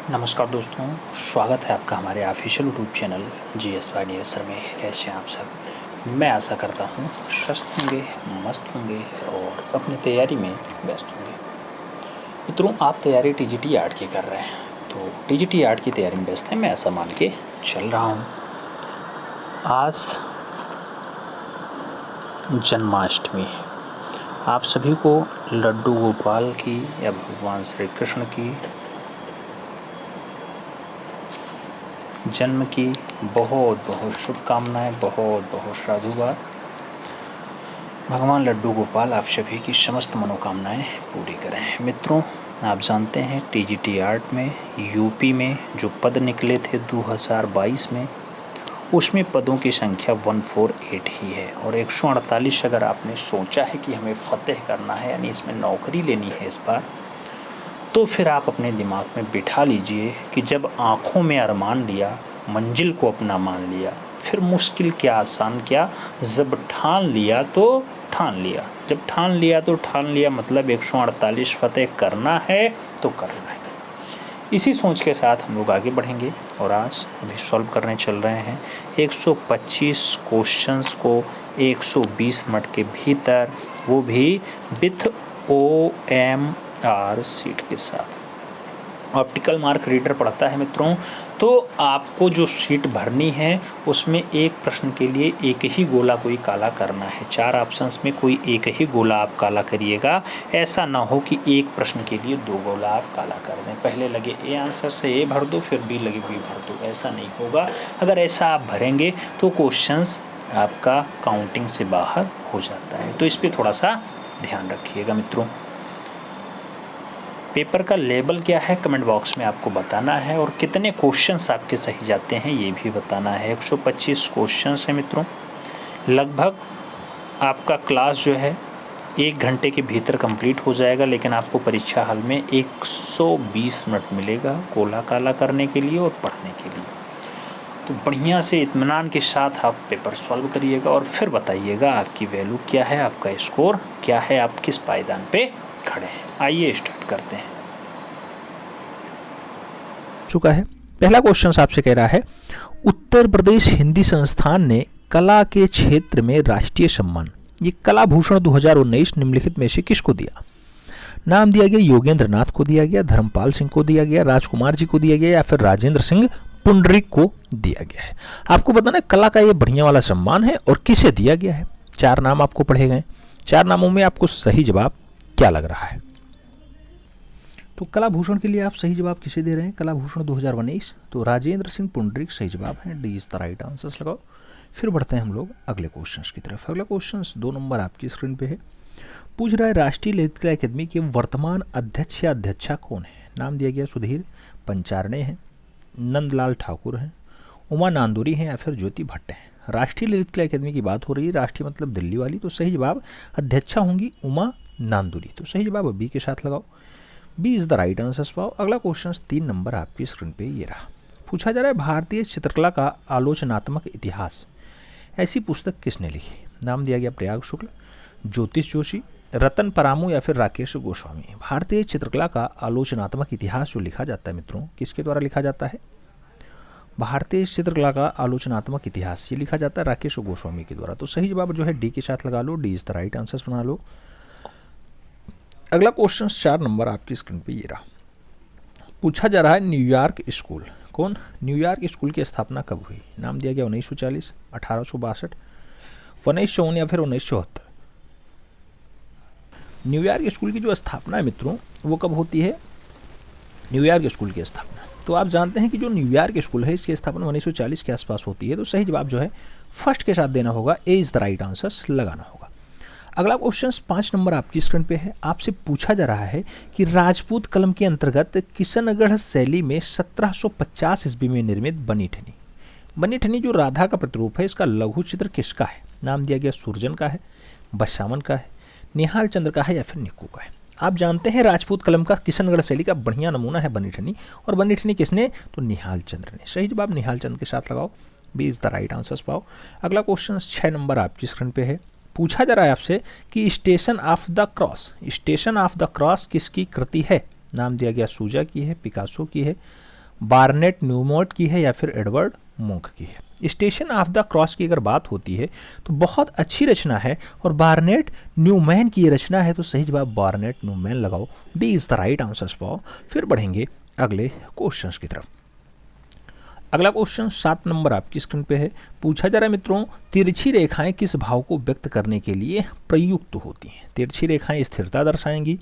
नमस्कार दोस्तों, स्वागत है आपका हमारे official YouTube channel GS by D sir में। कैसे हैं आप सब? मैं आशा करता हूँ स्वस्थ होंगे, मस्त होंगे और अपनी तैयारी में व्यस्त होंगे। मित्रों, आप तैयारी TGT आर्ट की कर रहे हैं तो TGT आर्ट की तैयारी में व्यस्त हैं, मैं ऐसा मान के चल रहा हूँ। आज जन्माष्टमी, आप सभी को लड्डू गोपाल की या भगवान श्री कृष्ण की जन्म की बहुत बहुत शुभकामनाएं, बहुत बहुत साधुवाद। भगवान लड्डू गोपाल आप सभी की समस्त मनोकामनाएं पूरी करें। मित्रों, आप जानते हैं TGT आर्ट में यूपी में जो पद निकले थे 2022 में, उसमें पदों की संख्या 148 ही है और 148 अगर आपने सोचा है कि हमें फतेह करना है, यानी इसमें नौकरी लेनी है इस बार, तो फिर आप अपने दिमाग में बिठा लीजिए कि जब आँखों में अरमान लिया, मंजिल को अपना मान लिया, फिर मुश्किल क्या आसान क्या, जब ठान लिया तो ठान लिया। जब ठान लिया तो ठान लिया, मतलब 148 फतेह करना है तो करना है। इसी सोच के साथ हम लोग आगे बढ़ेंगे और आज अभी सॉल्व करने चल रहे हैं 125 क्वेश्चंस को 120 मिनट के भीतर, वो भी विथ OMR सीट के साथ। ऑप्टिकल मार्क रीडर पढ़ता है मित्रों, तो आपको जो शीट भरनी है उसमें एक प्रश्न के लिए एक ही गोला कोई काला करना है। 4 ऑप्शंस में कोई एक ही गोला आप काला करिएगा। ऐसा ना हो कि एक प्रश्न के लिए 2 गोला आप काला कर दें, पहले लगे A आंसर से A भर दो, फिर B लगे B भर दो। ऐसा नहीं होगा। अगर ऐसा आप भरेंगे तो क्वेश्चंस आपका काउंटिंग से बाहर हो जाता है, तो इस पर थोड़ा सा ध्यान रखिएगा मित्रों। पेपर का लेवल क्या है कमेंट बॉक्स में आपको बताना है, और कितने क्वेश्चंस आपके सही जाते हैं ये भी बताना है। 125 क्वेश्चंस हैं मित्रों। लगभग आपका क्लास जो है 1 घंटे के भीतर कंप्लीट हो जाएगा, लेकिन आपको परीक्षा हॉल में 120 मिनट मिलेगा गोला काला करने के लिए और पढ़ने के लिए। तो बढ़िया से इत्मीनान के साथ आप पेपर सॉल्व करिएगा और फिर बताइएगा आपकी वैल्यू क्या है, आपका स्कोर क्या है, आप किस पायदान पे खड़े हैं। आइए स्टार्ट करते हैं। चुका है। पहला क्वेश्चन आपसे कह रहा है, उत्तर प्रदेश हिंदी संस्थान ने कला के क्षेत्र में राष्ट्रीय सम्मान, ये कला भूषण 2019 निम्नलिखित में से किसको दिया? नाम दिया गया योगेंद्र नाथ को दिया गया, धर्मपाल सिंह को दिया गया, राजकुमार जी को दिया गया, या फिर राजेंद्र सिंह पुंडरीक को दिया गया है। आपको बताना कला का ये बढ़िया वाला सम्मान है और किसे दिया गया है। 4 नाम आपको पढ़े गए। 4 नामों में आपको सही जवाब क्या लग रहा है? तो कला भूषण के लिए आप सही जवाब किसे दे रहे हैं? कला भूषण 2019, तो राजेंद्र सिंह पुंडरीक सही जवाब है। D is the right answers लगाओ। फिर बढ़ते हैं हम लोग अगले क्वेश्चंस की तरफ। अगला क्वेश्चन 2 नंबर आपकी स्क्रीन पे है। पूछ रहा है, राष्ट्रीय ललित कला अकादमी के वर्तमान अध्यक्ष या अध्यक्षा कौन है? नाम दिया गया सुधीर पंचारणे हैं, नंदलाल ठाकुर हैं, उमा नांदूरी हैं, या फिर ज्योति भट्ट हैं। राष्ट्रीय ललित कला अकादमी की बात हो रही है, राष्ट्रीय मतलब दिल्ली वाली, तो सही जवाब अध्यक्षा होंगी उमा नांदूरी, तो सही जवाब बी के साथ लगाओ। B is the right answer पाओ। अगला क्वेश्चन 3 नंबर आपकी स्क्रीन पे ये रहा। पूछा जा रहा है, भारतीय चित्रकला का आलोचनात्मक इतिहास ऐसी पुस्तक किसने लिखी? नाम दिया गया प्रयाग शुक्ल, ज्योतिष जोशी, रतन परामू, या फिर राकेश गोस्वामी। भारतीय चित्रकला का आलोचनात्मक इतिहास जो लिखा जाता है मित्रों, किसके द्वारा लिखा जाता है? भारतीय चित्रकला का आलोचनात्मक इतिहास ये लिखा जाता है राकेश गोस्वामी के द्वारा, तो सही जवाब जो है डी के साथ लगा लो। D is the right answer बना लो। अगला क्वेश्चन 4 नंबर आपकी स्क्रीन पे ये रहा। पूछा जा रहा है, न्यूयॉर्क स्कूल कौन? न्यूयॉर्क स्कूल की स्थापना कब हुई? नाम दिया गया 1940, 1862, 1954, या फिर 1974। न्यूयॉर्क स्कूल की जो स्थापना है मित्रों वो कब होती है? न्यूयॉर्क स्कूल की स्थापना, तो आप जानते हैं कि जो न्यूयॉर्क स्कूल है इसकी स्थापना 1940 के आसपास होती है, तो सही जवाब जो है फर्स्ट के साथ देना होगा। ए इज द राइट आंसर लगाना होगा। अगला क्वेश्चन 5 नंबर आपकी स्क्रीन पे है। आपसे पूछा जा रहा है कि राजपूत कलम के अंतर्गत किशनगढ़ शैली में 1750 ईस्वी में निर्मित बनी ठनी, बनी ठनी जो राधा का प्रतिरूप है, इसका लघु चित्र किसका है? नाम दिया गया सुरजन का है, बसावन का है, निहाल चंद्र का है, या फिर निक्कू का है। आप जानते हैं राजपूत कलम का किशनगढ़ शैली का बढ़िया नमूना है बनी ठनी, और बनी ठनी किसने? तो निहाल चंद्र ने। सही जवाब निहाल चंद्र के साथ लगाओ। B is the right answer पाओ। अगला क्वेश्चन 6 नंबर आपकी स्क्रीन पे है। पूछा जा रहा है आपसे कि station of the cross, station of the cross किसकी कृति है? नाम दिया गया सूजा की है, पिकासो की है, बार्नेट न्यूमोट की है या फिर एडवर्ड मुंक की है। स्टेशन ऑफ द क्रॉस की अगर बात होती है तो बहुत अच्छी रचना है और बार्नेट न्यूमैन की ये रचना है, तो सही जवाब बार्नेट न्यूमैन लगाओ, B is the right answer for. फिर बढ़ेंगे अगले क्वेश्चंस की तरफ। अगला क्वेश्चन 7 नंबर आपकी स्क्रीन पे है। पूछा जा रहा है मित्रों, तिरछी रेखाएं किस भाव को व्यक्त करने के लिए प्रयुक्त होती हैं? तिरछी रेखाएं स्थिरता दर्शाएंगी,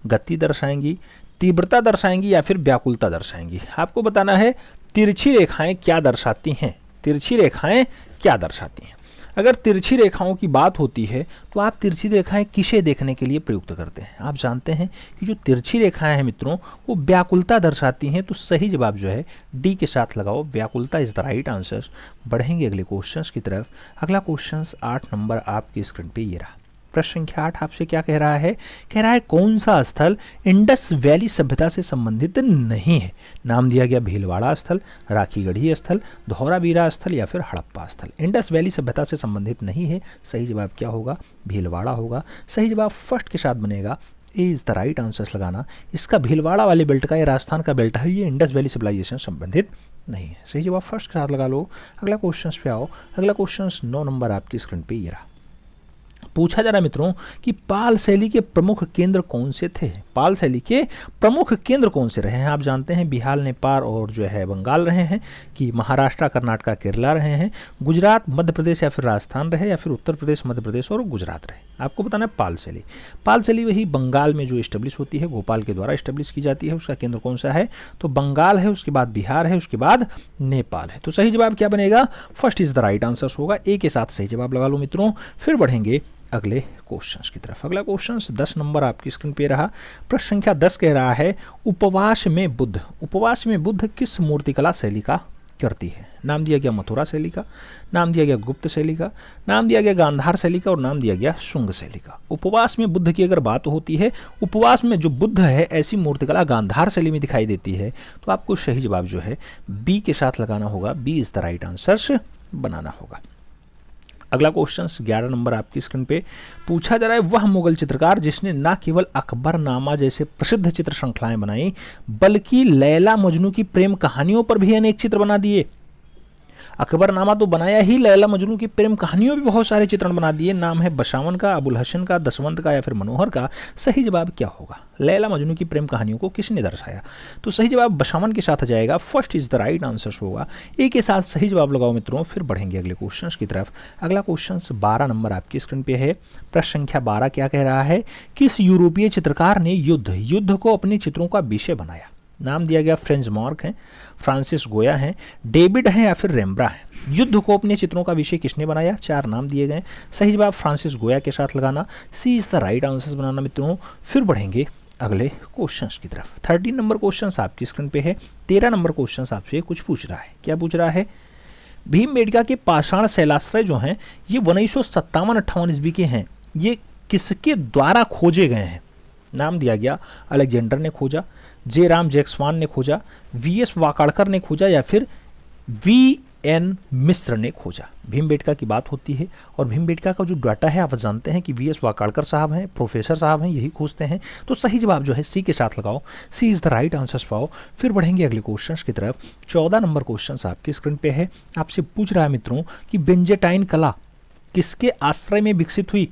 गति दर्शाएंगी, तीव्रता दर्शाएंगी या फिर व्याकुलता दर्शाएंगी। आपको बताना है तिरछी रेखाएं क्या दर्शाती हैं, तिरछी रेखाएं क्या दर्शाती हैं। अगर तिरछी रेखाओं की बात होती है तो आप तिरछी रेखाएं किसे देखने के लिए प्रयुक्त करते हैं? आप जानते हैं कि जो तिरछी रेखाएं हैं मित्रों वो व्याकुलता दर्शाती हैं, तो सही जवाब जो है डी के साथ लगाओ, व्याकुलता इज द राइट आंसर। बढ़ेंगे अगले क्वेश्चंस की तरफ। अगला क्वेश्चन 8 नंबर आपकी स्क्रीन पे ये रहा। प्रश्न संख्या 8 आपसे क्या कह रहा है? कह रहा है कौन सा स्थल इंडस वैली सभ्यता से संबंधित नहीं है? नाम दिया गया भीलवाड़ा स्थल, राखीगढ़ी स्थल, धौलावीरा स्थल या फिर हड़प्पा स्थल। इंडस वैली सभ्यता से संबंधित नहीं है, सही जवाब क्या होगा? भीलवाड़ा होगा। सही जवाब फर्स्ट के साथ बनेगा, ए इज द राइट आंसर लगाना। इसका भीलवाड़ा वाले बेल्ट का, ये राजस्थान का बेल्ट है, ये इंडस वैली सिविलाइजेशन से संबंधित नहीं है। सही जवाब फर्स्ट के साथ लगा लो। अगला क्वेश्चन पे आओ। अगला क्वेश्चन 9 नंबर आपकी स्क्रीन पे ये रहा। पूछा जा रहा है मित्रों कि पाल शैली के प्रमुख केंद्र कौन से थे? पाल शैली के प्रमुख केंद्र कौन से रहे हैं? आप जानते हैं बिहार, नेपाल और जो है बंगाल रहे हैं, कि महाराष्ट्र, कर्नाटक, केरला रहे हैं, गुजरात, मध्य प्रदेश या फिर राजस्थान रहे, या फिर उत्तर प्रदेश, मध्य प्रदेश और गुजरात रहे। आपको बताना है पाल शैली। पाल शैली वही बंगाल में जो इस्टेब्लिश होती है, गोपाल के द्वारा इस्टेब्लिश की जाती है। उसका केंद्र कौन सा है? तो बंगाल है, उसके बाद बिहार है, उसके बाद नेपाल है। तो सही जवाब क्या बनेगा? First is the right answer होगा। ए के साथ सही जवाब लगा लो मित्रों। फिर बढ़ेंगे अगले क्वेश्चंस की तरफ। अगला क्वेश्चन 10 नंबर आपकी स्क्रीन पे रहा। प्रश्न संख्या 10 कह रहा है उपवास में बुद्ध किस मूर्तिकला शैली का करती है? नाम दिया गया मथुरा शैली का, नाम दिया गया गुप्त शैली का, नाम दिया गया गांधार शैली का और नाम दिया गया शुंग शैली का। उपवास में बुद्ध की अगर बात होती है, उपवास में जो बुद्ध है ऐसी मूर्तिकला गांधार शैली में दिखाई देती है, तो आपको सही जवाब जो है बी के साथ लगाना होगा, B is the right answer बनाना होगा। अगला क्वेश्चन 11 नंबर आपकी स्क्रीन पे पूछा जा रहा है वह मुगल चित्रकार जिसने न केवल अकबरनामा जैसे प्रसिद्ध चित्र श्रृंखलाएं बनाई, बल्कि लैला मजनू की प्रेम कहानियों पर भी अनेक चित्र बना दिए। अकबरनामा तो बनाया ही, लैला मजनू की प्रेम कहानियों भी बहुत सारे चित्रण बना दिए। नाम है बशावन का, अबुल हसन का, दसवंत का या फिर मनोहर का। सही जवाब क्या होगा? लैला मजनू की प्रेम कहानियों को किसने दर्शाया? तो सही जवाब बशावन के साथ आ जाएगा, first is the right answer होगा। ए के साथ सही जवाब लगाओ मित्रों। फिर बढ़ेंगे अगले क्वेश्चन की तरफ। अगला क्वेश्चन 12 नंबर आपकी स्क्रीन पे है। प्रश्न संख्या 12 क्या कह रहा है? किस यूरोपीय चित्रकार ने युद्ध को अपने चित्रों का विषय बनाया? नाम दिया गया फ्रेंच मार्क हैं, फ्रांसिस गोया हैं, डेविड हैं या फिर रेम्ब्रा हैं। युद्ध को अपने चित्रों का विषय किसने बनाया? 4 नाम दिए गए। सही जवाब फ्रांसिस गोया के साथ लगाना, सी इज द राइट आंसर बनाना मित्रों। फिर बढ़ेंगे अगले क्वेश्चंस की तरफ। 13 नंबर क्वेश्चन आपकी स्क्रीन पे है। 13 नंबर क्वेश्चन आपसे कुछ पूछ रहा है। क्या पूछ रहा है? भीमबेटका के पाषाण शैलाश्रय जो हैं ये 1957-58 ईस्वी के हैं। ये किसके द्वारा खोजे गए हैं? नाम दिया गया अलेक्जेंडर ने खोजा, जे राम जैक्सवान ने खोजा, वी.एस. वाकाड़कर ने खोजा या फिर वी.एन. मिश्र ने खोजा। भीमबेटका की बात होती है और भीमबेटका का जो डाटा है आप जानते हैं कि वी.एस. वाकाड़कर साहब हैं, प्रोफेसर साहब हैं, यही खोजते हैं। तो सही जवाब जो है सी के साथ लगाओ, C is the right answer पाओ। फिर बढ़ेंगे अगले क्वेश्चन की तरफ। 14 नंबर क्वेश्चन आपकी स्क्रीन पे है। आपसे पूछ रहा है मित्रों कि बेंजेटाइन कला किसके आश्रय में विकसित हुई?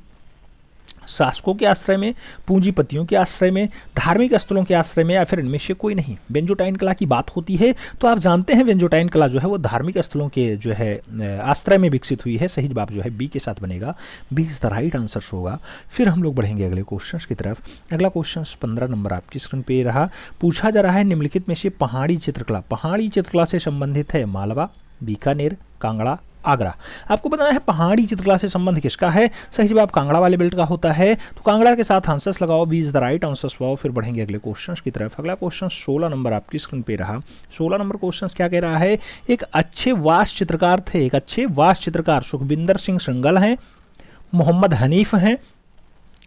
शासकों के आश्रय में, पूंजीपतियों के आश्रय में, धार्मिक स्थलों के आश्रय में या फिर इनमें से कोई नहीं। बेंजोटाइन कला की बात होती है तो आप जानते हैं बेंजोटाइन कला जो है वो धार्मिक स्थलों के जो है आश्रय में विकसित हुई है। सही जवाब जो है बी के साथ बनेगा, B is the right answer होगा। फिर हम लोग बढ़ेंगे अगले क्वेश्चन की तरफ। अगला क्वेश्चन 15 नंबर आपकी स्क्रीन पे रहा। पूछा जा रहा है निम्नलिखित में से पहाड़ी चित्रकला से संबंधित है मालवा, बीकानेर, कांगड़ा, आगरा। आपको बताना है पहाड़ी चित्रकला से संबंध किसका है? सही जवाब कांगड़ा वाले बेल्ट का होता है। तो कांगड़ा के साथ आंसर्स लगाओ, B is the right answers लगाओ। फिर बढ़ेंगे अगले क्वेश्चन की तरफ। अगला क्वेश्चन 16 नंबर आपकी स्क्रीन पे रहा। 16 नंबर क्वेश्चन क्या कह रहा है? एक अच्छे वास्तु चित्रकार सुखविंदर सिंह श्रृंगल हैं, मोहम्मद हनीफ हैं,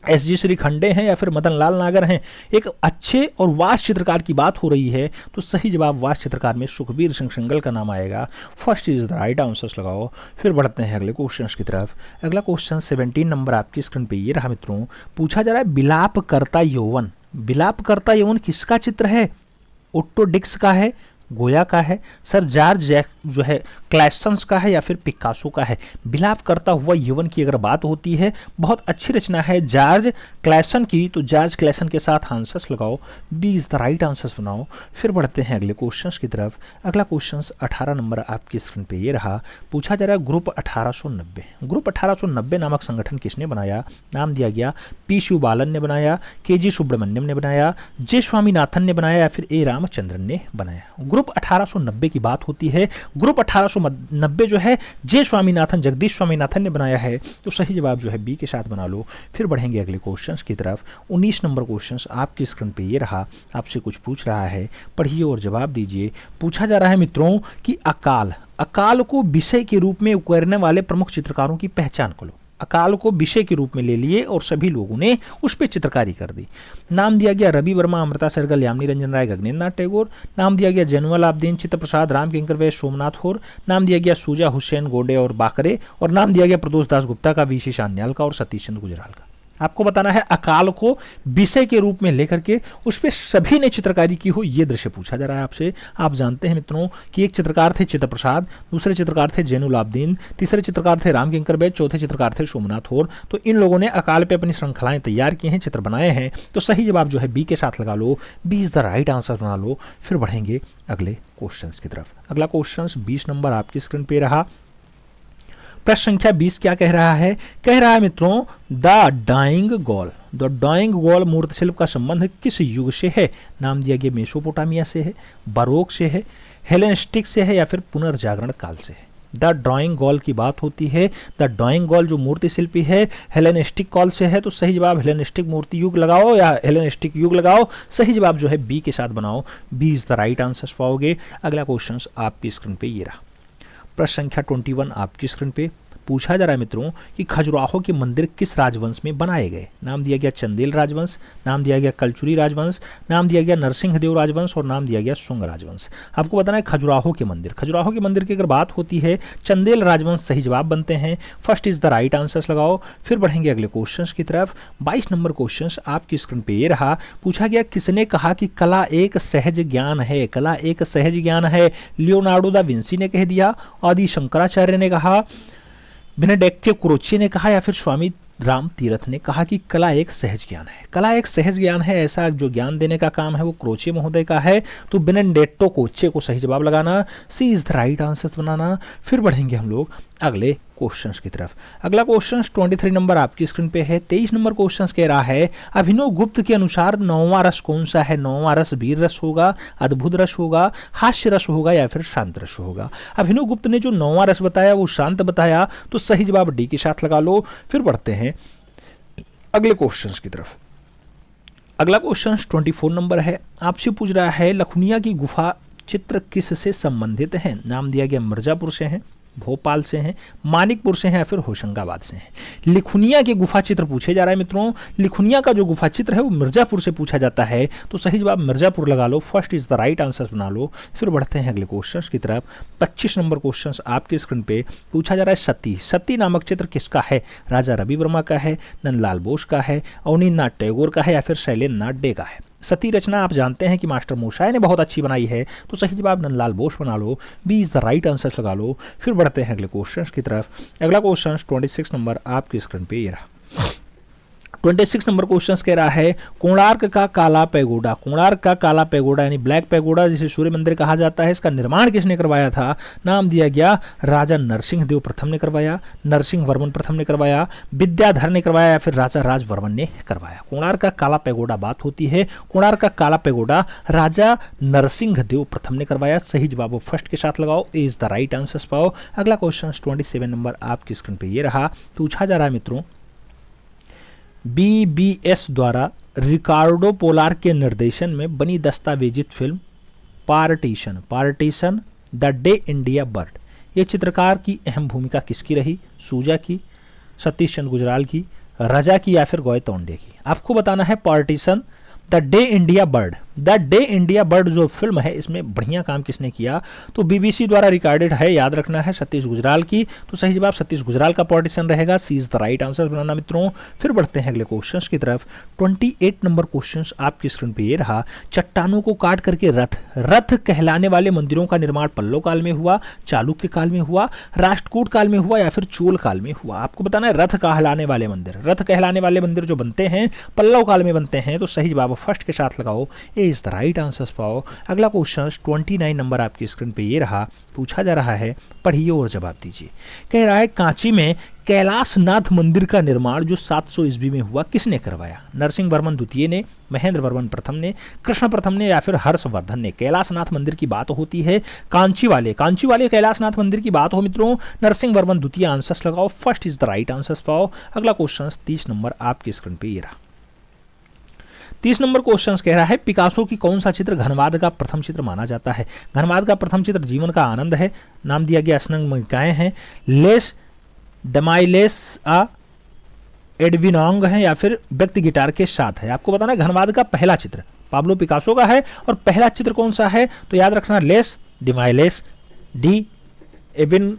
एस.जी. श्रीखंडे हैं या फिर मदन लाल नागर हैं। एक अच्छे और वास्तु चित्रकार की बात हो रही है तो सही जवाब वास्तु चित्रकार में सुखबीर सिंह श्रृंगल का नाम आएगा। First is the right answers लगाओ। फिर बढ़ते हैं अगले क्वेश्चन की तरफ। अगला क्वेश्चन 17 नंबर आपकी स्क्रीन पे ये रहा मित्रों। पूछा जा रहा है बिलाप करता यौवन विलापकर्ता यवन किसका चित्र है? ओट्टो डिक्स का है, गोया का है, सर जॉर्ज जैक जो है क्लैसन्स का है या फिर पिकासो का है? विलाप करता हुआ यवन की अगर बात होती है, बहुत अच्छी रचना है जॉर्ज क्लैसन की, तो जॉर्ज क्लैसन के साथ आंसर्स लगाओ, B is the right answers बनाओ। फिर बढ़ते हैं अगले क्वेश्चंस की तरफ। अगला क्वेश्चन 18 नंबर आपकी स्क्रीन पे ये रहा। पूछा जा रहा है ग्रुप 1890। ग्रुप 1890 नामक संगठन किसने बनाया? नाम दिया गया पी शिवबालन ने बनाया, के जी सुब्रमण्यम ने बनाया, जे स्वामीनाथन ने बनाया या फिर ए रामचंद्रन ने बनाया? ग्रुप 1890 की बात होती है। ग्रुप 1890 जो है जे स्वामीनाथन, जगदीश स्वामीनाथन ने बनाया है, तो सही जवाब जो है बी के साथ बना लो। फिर बढ़ेंगे अगले क्वेश्चंस की तरफ। 19 नंबर क्वेश्चंस आपकी स्क्रीन पे ये रहा। आपसे कुछ पूछ रहा है, पढ़िए और जवाब दीजिए। पूछा जा रहा है मित्रों कि अकाल को विषय के रूप में उकेरने वाले प्रमुख चित्रकारों की पहचान करो। अकाल को विषय के रूप में ले लिए और सभी लोगों ने उस पर चित्रकारी कर दी। नाम दिया गया रवि वर्मा, अमृता सहगल, यामिनी रंजन राय, गगनेंद्र नाथ टैगोर। नाम दिया गया जैनुअल आबदीन, चित्त प्रसाद, राम किंकर वैश्य, सोमनाथ होर। नाम दिया गया सूजा हुसैन गोंडे और बाकरे। और नाम दिया गया प्रदोष दास गुप्ता का, वीसी शान्याल का और सतीश चंद्र गुजराल का। आपको बताना है अकाल को विषय के रूप में लेकर के उस पर सभी ने चित्रकारी की हो, यह दृश्य पूछा जा रहा है आपसे। आप जानते हैं मित्रों कि एक चित्रकार थे चित्त प्रसाद, दूसरे चित्रकार थे जैनुल आबदीन, तीसरे चित्रकार थे राम किंकर वैद्य, चौथे चित्रकार थे सोमनाथ होर। तो इन लोगों ने अकाल पे अपनी श्रृंखलाएं तैयार की हैं, चित्र बनाए हैं। तो सही जवाब जो है बी के साथ लगा लो, B is the right answer बना लो। फिर बढ़ेंगे अगले क्वेश्चन की तरफ। अगला क्वेश्चन 20 नंबर आपकी स्क्रीन पे रहा। प्रश्न संख्या 20 क्या कह रहा है? कह रहा है मित्रों द डाइंग गॉल मूर्ति शिल्प का संबंध किस युग से है? नाम दिया गया मेसोपोटामिया से है, बारोक से है, हेलेनिस्टिक से है या फिर पुनर्जागरण काल से है? द ड्राइंग गॉल की बात होती है। द ड्राइंग गॉल जो मूर्ति शिल्पी है हेलेनिस्टिक कॉल से है, तो सही जवाब हेलेनिस्टिक मूर्ति युग लगाओ या हेलेनिस्टिक युग लगाओ। सही जवाब जो है बी के साथ बनाओ, B is the right answer पाओगे। अगला क्वेश्चन आपकी स्क्रीन पे ये रहा। प्रश्न संख्या 21 आपकी स्क्रीन पे पूछा जा रहा है मित्रों कि खजुराहो के मंदिर किस राजवंश में बनाए गए? नाम दिया गया चंदेल राजवंश, नाम दिया गया कलचुरी राजवंश, नाम दिया गया नरसिंहदेव राजवंश और नाम दिया गया शुंग राजवंश। आपको बताना है खजुराहो के मंदिर की अगर बात होती है चंदेल राजवंश सही जवाब बनते हैं। First is the right answers लगाओ। फिर बढ़ेंगे अगले क्वेश्चन की तरफ। 22 नंबर क्वेश्चन आपकी स्क्रीन पे ये रहा। पूछा गया किसने कहा कि कला एक सहज ज्ञान है? कला एक सहज ज्ञान है। लियोनार्डो दा विंसी ने कह दिया, आदि शंकराचार्य ने कहा, बेनेडिक्टो क्रोची ने कहा या फिर स्वामी राम तीर्थ ने कहा कि कला एक सहज ज्ञान है? कला एक सहज ज्ञान है, ऐसा जो ज्ञान देने का काम है वो क्रोचे महोदय का है। तो बेनेडिक्टो क्रोचे को सही जवाब लगाना, सी इज द राइट आंसर बनाना। फिर बढ़ेंगे हम लोग अगले क्वेश्चंस की तरफ। अगला क्वेश्चन 23 नंबर आपकी स्क्रीन पे है। 23 नंबर क्वेश्चन कह रहा है अभिनव गुप्त के अनुसार 9वां रस कौन सा है? 9वां रस वीर रस होगा, अद्भुत रस होगा, हास्य रस होगा या फिर शांत रस होगा? अभिनव गुप्त ने जो 9वां रस बताया वो शांत बताया, तो सही जवाब डी के साथ लगा लो। फिर बढ़ते हैं अगले क्वेश्चन की तरफ। अगला क्वेश्चन 24 नंबर है। आपसे पूछ रहा है लखुनिया की गुफा चित्र किससे संबंधित है? नाम दिया गया मिर्जापुर से है, भोपाल से हैं, मानिकपुर से हैं या फिर होशंगाबाद से हैं? लिखुनिया के गुफा चित्र पूछे जा रहा है मित्रों। लिखुनिया का जो गुफा चित्र है वो मिर्जापुर से पूछा जाता है, तो सही जवाब मिर्जापुर लगा लो। First is the right answer बना लो। फिर बढ़ते हैं अगले क्वेश्चंस की तरफ। 25 नंबर क्वेश्चन आपके स्क्रीन पे पूछा जा रहा है सती नामक चित्र किसका है? राजा रवि वर्मा का है, नंदलाल बोस का है, अवनींद्र नाथ टैगोर का है या फिर शैलेंद्र नाथ डे का है? सती रचना आप जानते हैं कि मास्टर मोशाय ने बहुत अच्छी बनाई है, तो सही जवाब नंदलाल बोस बना लो, B is the right answer लगा लो। फिर बढ़ते हैं अगले क्वेश्चन की तरफ। अगला क्वेश्चन 26 नंबर आपकी स्क्रीन पे ये रहा। 26 नंबर क्वेश्चन कह रहा है कोणार्क का काला पैगोडा। कोणार्क का काला पैगोडा यानी ब्लैक पैगोडा जिसे सूर्य मंदिर कहा जाता है, इसका निर्माण किसने करवाया था? नाम दिया गया राजा नरसिंह देव प्रथम ने करवाया, नरसिंह वर्मन प्रथम ने करवाया, विद्याधर ने करवाया या फिर राजा राज वर्मन ने करवाया? कोणार्क का काला पैगोडा बात होती है। कोणार्क का काला पैगोडा राजा नरसिंह देव प्रथम ने करवाया। सही जवाब फर्स्ट के साथ लगाओ, ए इज द राइट आंसर पाओ। अगला क्वेश्चन 27 नंबर आपकी स्क्रीन पे ये रहा। पूछा जा रहा है मित्रों बीबीएस द्वारा रिकार्डो पोलार के निर्देशन में बनी दस्तावेजित film partition the day India burned, ये चित्रकार की अहम भूमिका किसकी रही? सूजा की, सतीश चंद्र गुजराल की, रजा की या फिर गोय तोंडे की? आपको बताना है partition the day India bird the day India bird जो फिल्म है इसमें बढ़िया काम किसने किया, तो बीबीसी द्वारा रिकॉर्डेड है, याद रखना है, सतीश गुजराल की। तो सही जवाब सतीश गुजराल का पार्टीशन रहेगा, सी इज द राइट आंसर बनाना मित्रों। फिर बढ़ते हैं अगले क्वेश्चंस की तरफ। 28 नंबर क्वेश्चंस आपकी स्क्रीन पे ये रहा। चट्टानों को काट करके रथ कहलाने वाले मंदिरों का निर्माण पल्लव काल में हुआ, चालुक्य काल में हुआ, राष्ट्रकूट काल में हुआ या फिर चोल काल में हुआ। आपको बताना है रथ कहलाने वाले मंदिर जो बनते हैं पल्लव काल में बनते हैं। तो सही जवाब फर्स्ट के साथ लगाओ, ए इज द राइट आंसर पाओ। अगला क्वेश्चन 29 नंबर आपकी स्क्रीन पे ये रहा। पूछा जा रहा है, पढ़िए और जवाब दीजिए। कह रहा है कांची में कैलाशनाथ मंदिर का निर्माण जो 700 ईस्वी में हुआ किसने करवाया? नरसिंह वर्मन द्वितीय ने, महेंद्र वर्मन प्रथम ने, कृष्ण प्रथम ने या फिर हर्षवर्धन ने। कैलाशनाथ मंदिर की बात होती है, कांची वाले कैलाशनाथ मंदिर की बात हो मित्रों, नरसिंह वर्मन द्वितीय आंसर्स लगाओ, first is the right answer पाओ। अगला क्वेश्चन 30 नंबर आपकी स्क्रीन पे ये रहा। 30 नंबर क्वेश्चन कह रहा है पिकासो की कौन सा चित्र घनवाद का प्रथम चित्र माना जाता है? घनवाद का प्रथम चित्र जीवन का आनंद है, नाम दिया गया स्नग्मगिकाएं हैं, लेस डमाइलेस एडविनोंग है या फिर व्यक्ति गिटार के साथ है। आपको बताना है घनवाद का पहला चित्र पाब्लो पिकासो का है और पहला चित्र कौन सा है, तो याद रखना लेस डिमाइलेस डी एविन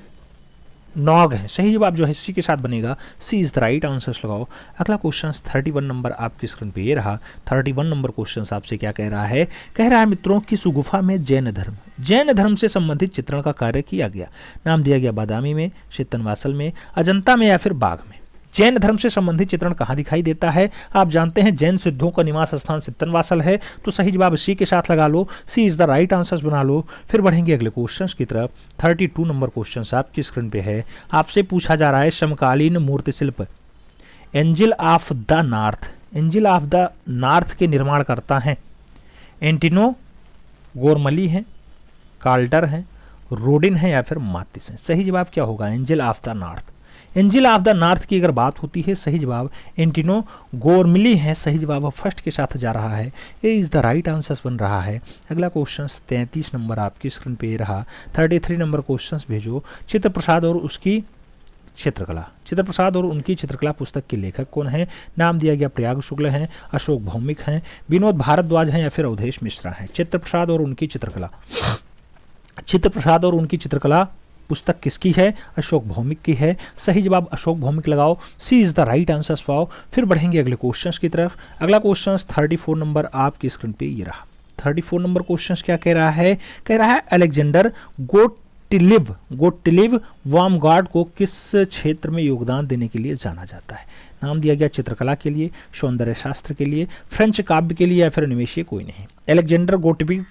नॉग है। सही जवाब जो है सी के साथ बनेगा, सी इज द राइट आंसर्स लगाओ। अगला क्वेश्चन 31 नंबर आपकी स्क्रीन पे ये रहा। 31 नंबर क्वेश्चन आपसे क्या कह रहा है? कह रहा है मित्रों किस गुफा में जैन धर्म से संबंधित चित्रण का कार्य किया गया? नाम दिया गया बादामी में, चित्तनवासल में, अजंता में या फिर बाग में। जैन धर्म से संबंधित चित्रण कहाँ दिखाई देता है? आप जानते हैं जैन सिद्धों का निवास स्थान चित्तनवासल है। तो सही जवाब सी के साथ लगा लो, सी इज द राइट आंसर्स बना लो। फिर बढ़ेंगे अगले क्वेश्चंस की तरफ। 32 नंबर क्वेश्चन आपकी स्क्रीन पे है। आपसे पूछा जा रहा है समकालीन मूर्ति शिल्प एंजल ऑफ द नॉर्थ के निर्माण करता है एंटिनो गोरमली है, कार्ल्टर है, रोडिन है या फिर मातिस है। सही जवाब क्या होगा? एंजल ऑफ द नॉर्थ की अगर बात होती है सही जवाब एंटिनो गोरमिली है। सही जवाब फर्स्ट के साथ जा रहा है, ए इज द राइट आंसर्स बन रहा है। अगला क्वेश्चन 33 नंबर आपकी स्क्रीन पे रहा। 33 नंबर क्वेश्चन भेजो। चित्रप्रसाद और उनकी चित्रकला पुस्तक के लेखक कौन है? नाम दिया गया प्रयाग शुक्ल हैं, अशोक भौमिक हैं, विनोद भारद्वाज हैं या फिर अवधेश मिश्रा हैं। चित्रप्रसाद और उनकी चित्रकला पुस्तक किसकी है? अशोक भौमिक की है। सही जवाब अशोक भौमिक लगाओ, C is the right answer पाओ। फिर बढ़ेंगे अगले क्वेश्चंस की तरफ। अगला क्वेश्चन 34 नंबर आपकी स्क्रीन पे ये रहा। 34 नंबर क्वेश्चन क्या कह रहा है? कह रहा है अलेक्जेंडर गोटलिव वार्मगार्ड को किस क्षेत्र में योगदान देने के लिए जाना जाता है? नाम दिया गया चित्रकला के लिए, सौंदर्य शास्त्र के लिए, फ्रेंच काव्य के लिए या फिर निवेशी कोई नहीं। अलेक्जेंडर गोटलिव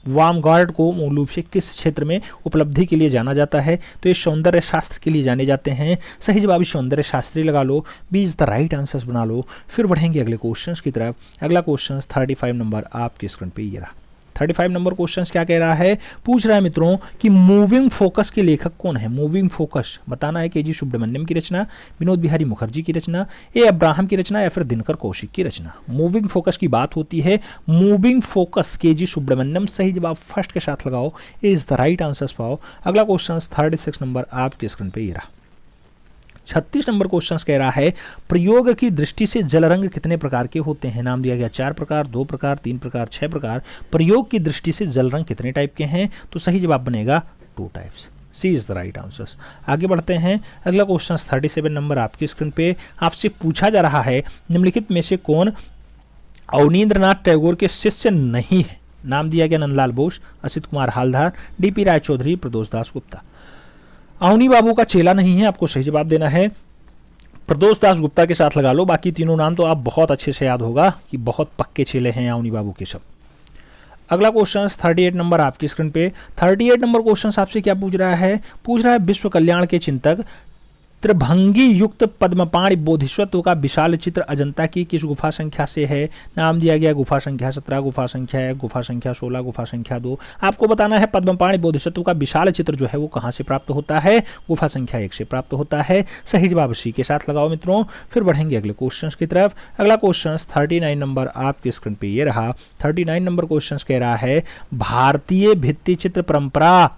वार्मगार्ड को मूल रूप से किस क्षेत्र में उपलब्धि के लिए जाना जाता है? तो ये सौंदर्य शास्त्र के लिए जाने जाते हैं। सही जवाब सौंदर्य शास्त्री लगा लो, B is the right answers बना लो। फिर बढ़ेंगे अगले क्वेश्चंस की तरफ। अगला क्वेश्चन 35 नंबर आपकी स्क्रीन पे ये रहा। 35 नंबर क्वेश्चन क्या कह रहा है? पूछ रहा है मित्रों कि मूविंग फोकस के लेखक कौन है? मूविंग फोकस बताना है के.जी. सुब्रमण्यम की रचना, विनोद बिहारी मुखर्जी की रचना, ए अब्राहम की रचना या फिर दिनकर कौशिक की रचना। मूविंग फोकस की बात होती है, मूविंग फोकस के.जी. सुब्रमण्यम। सही जवाब फर्स्ट के साथ लगाओ, ए इज द राइट आंसर्स पाओ। अगला क्वेश्चन 36 नंबर आपकी स्क्रीन पे ये रहा। 36 नंबर क्वेश्चन कह रहा है प्रयोग की दृष्टि से जल रंग कितने प्रकार के होते हैं? नाम दिया गया 4 प्रकार, 2 प्रकार, 3 प्रकार, 6 प्रकार। प्रयोग की दृष्टि से जल रंग कितने टाइप के हैं? तो सही जवाब बनेगा 2 types, C is the right answers. आगे बढ़ते हैं। अगला क्वेश्चन 37 नंबर आपकी स्क्रीन पे। आपसे पूछा जा रहा है निम्नलिखित में से कौन अवनींद्रनाथ टैगोर के शिष्य नहीं है? नाम दिया गया नंदलाल बोस, असित कुमार हालधार, डी.पी. राय चौधरी, प्रदोष दास गुप्ता। अवनी बाबू का चेला नहीं है, आपको सही जवाब देना है। प्रदोष दास गुप्ता के साथ लगा लो, बाकी तीनों नाम तो आप बहुत अच्छे से याद होगा कि बहुत पक्के चेले हैं अवनी बाबू के सब। अगला क्वेश्चन 38 नंबर आपकी स्क्रीन पे। 38 नंबर क्वेश्चन आपसे क्या पूछ रहा है? पूछ रहा है विश्व कल्याण के चिंतक त्रिभंगी युक्त पद्मपाणि बोधिसत्व का विशाल चित्र अजंता की किस गुफा संख्या से है? नाम दिया गया गुफा संख्या 17, गुफा संख्या 1, गुफा संख्या 16, गुफा संख्या 2। आपको बताना है पद्मपाणि बोधिसत्व का विशाल चित्र जो है वो कहाँ से प्राप्त होता है? गुफा संख्या 1 से प्राप्त होता है। सही जवाब सी के साथ लगाओ मित्रों। फिर बढ़ेंगे अगले क्वेश्चन की तरफ। अगला क्वेश्चन 39 नंबर आपकी स्क्रीन पे ये रहा। 39 नंबर क्वेश्चन कह रहा है भारतीय भित्ति चित्र परंपरा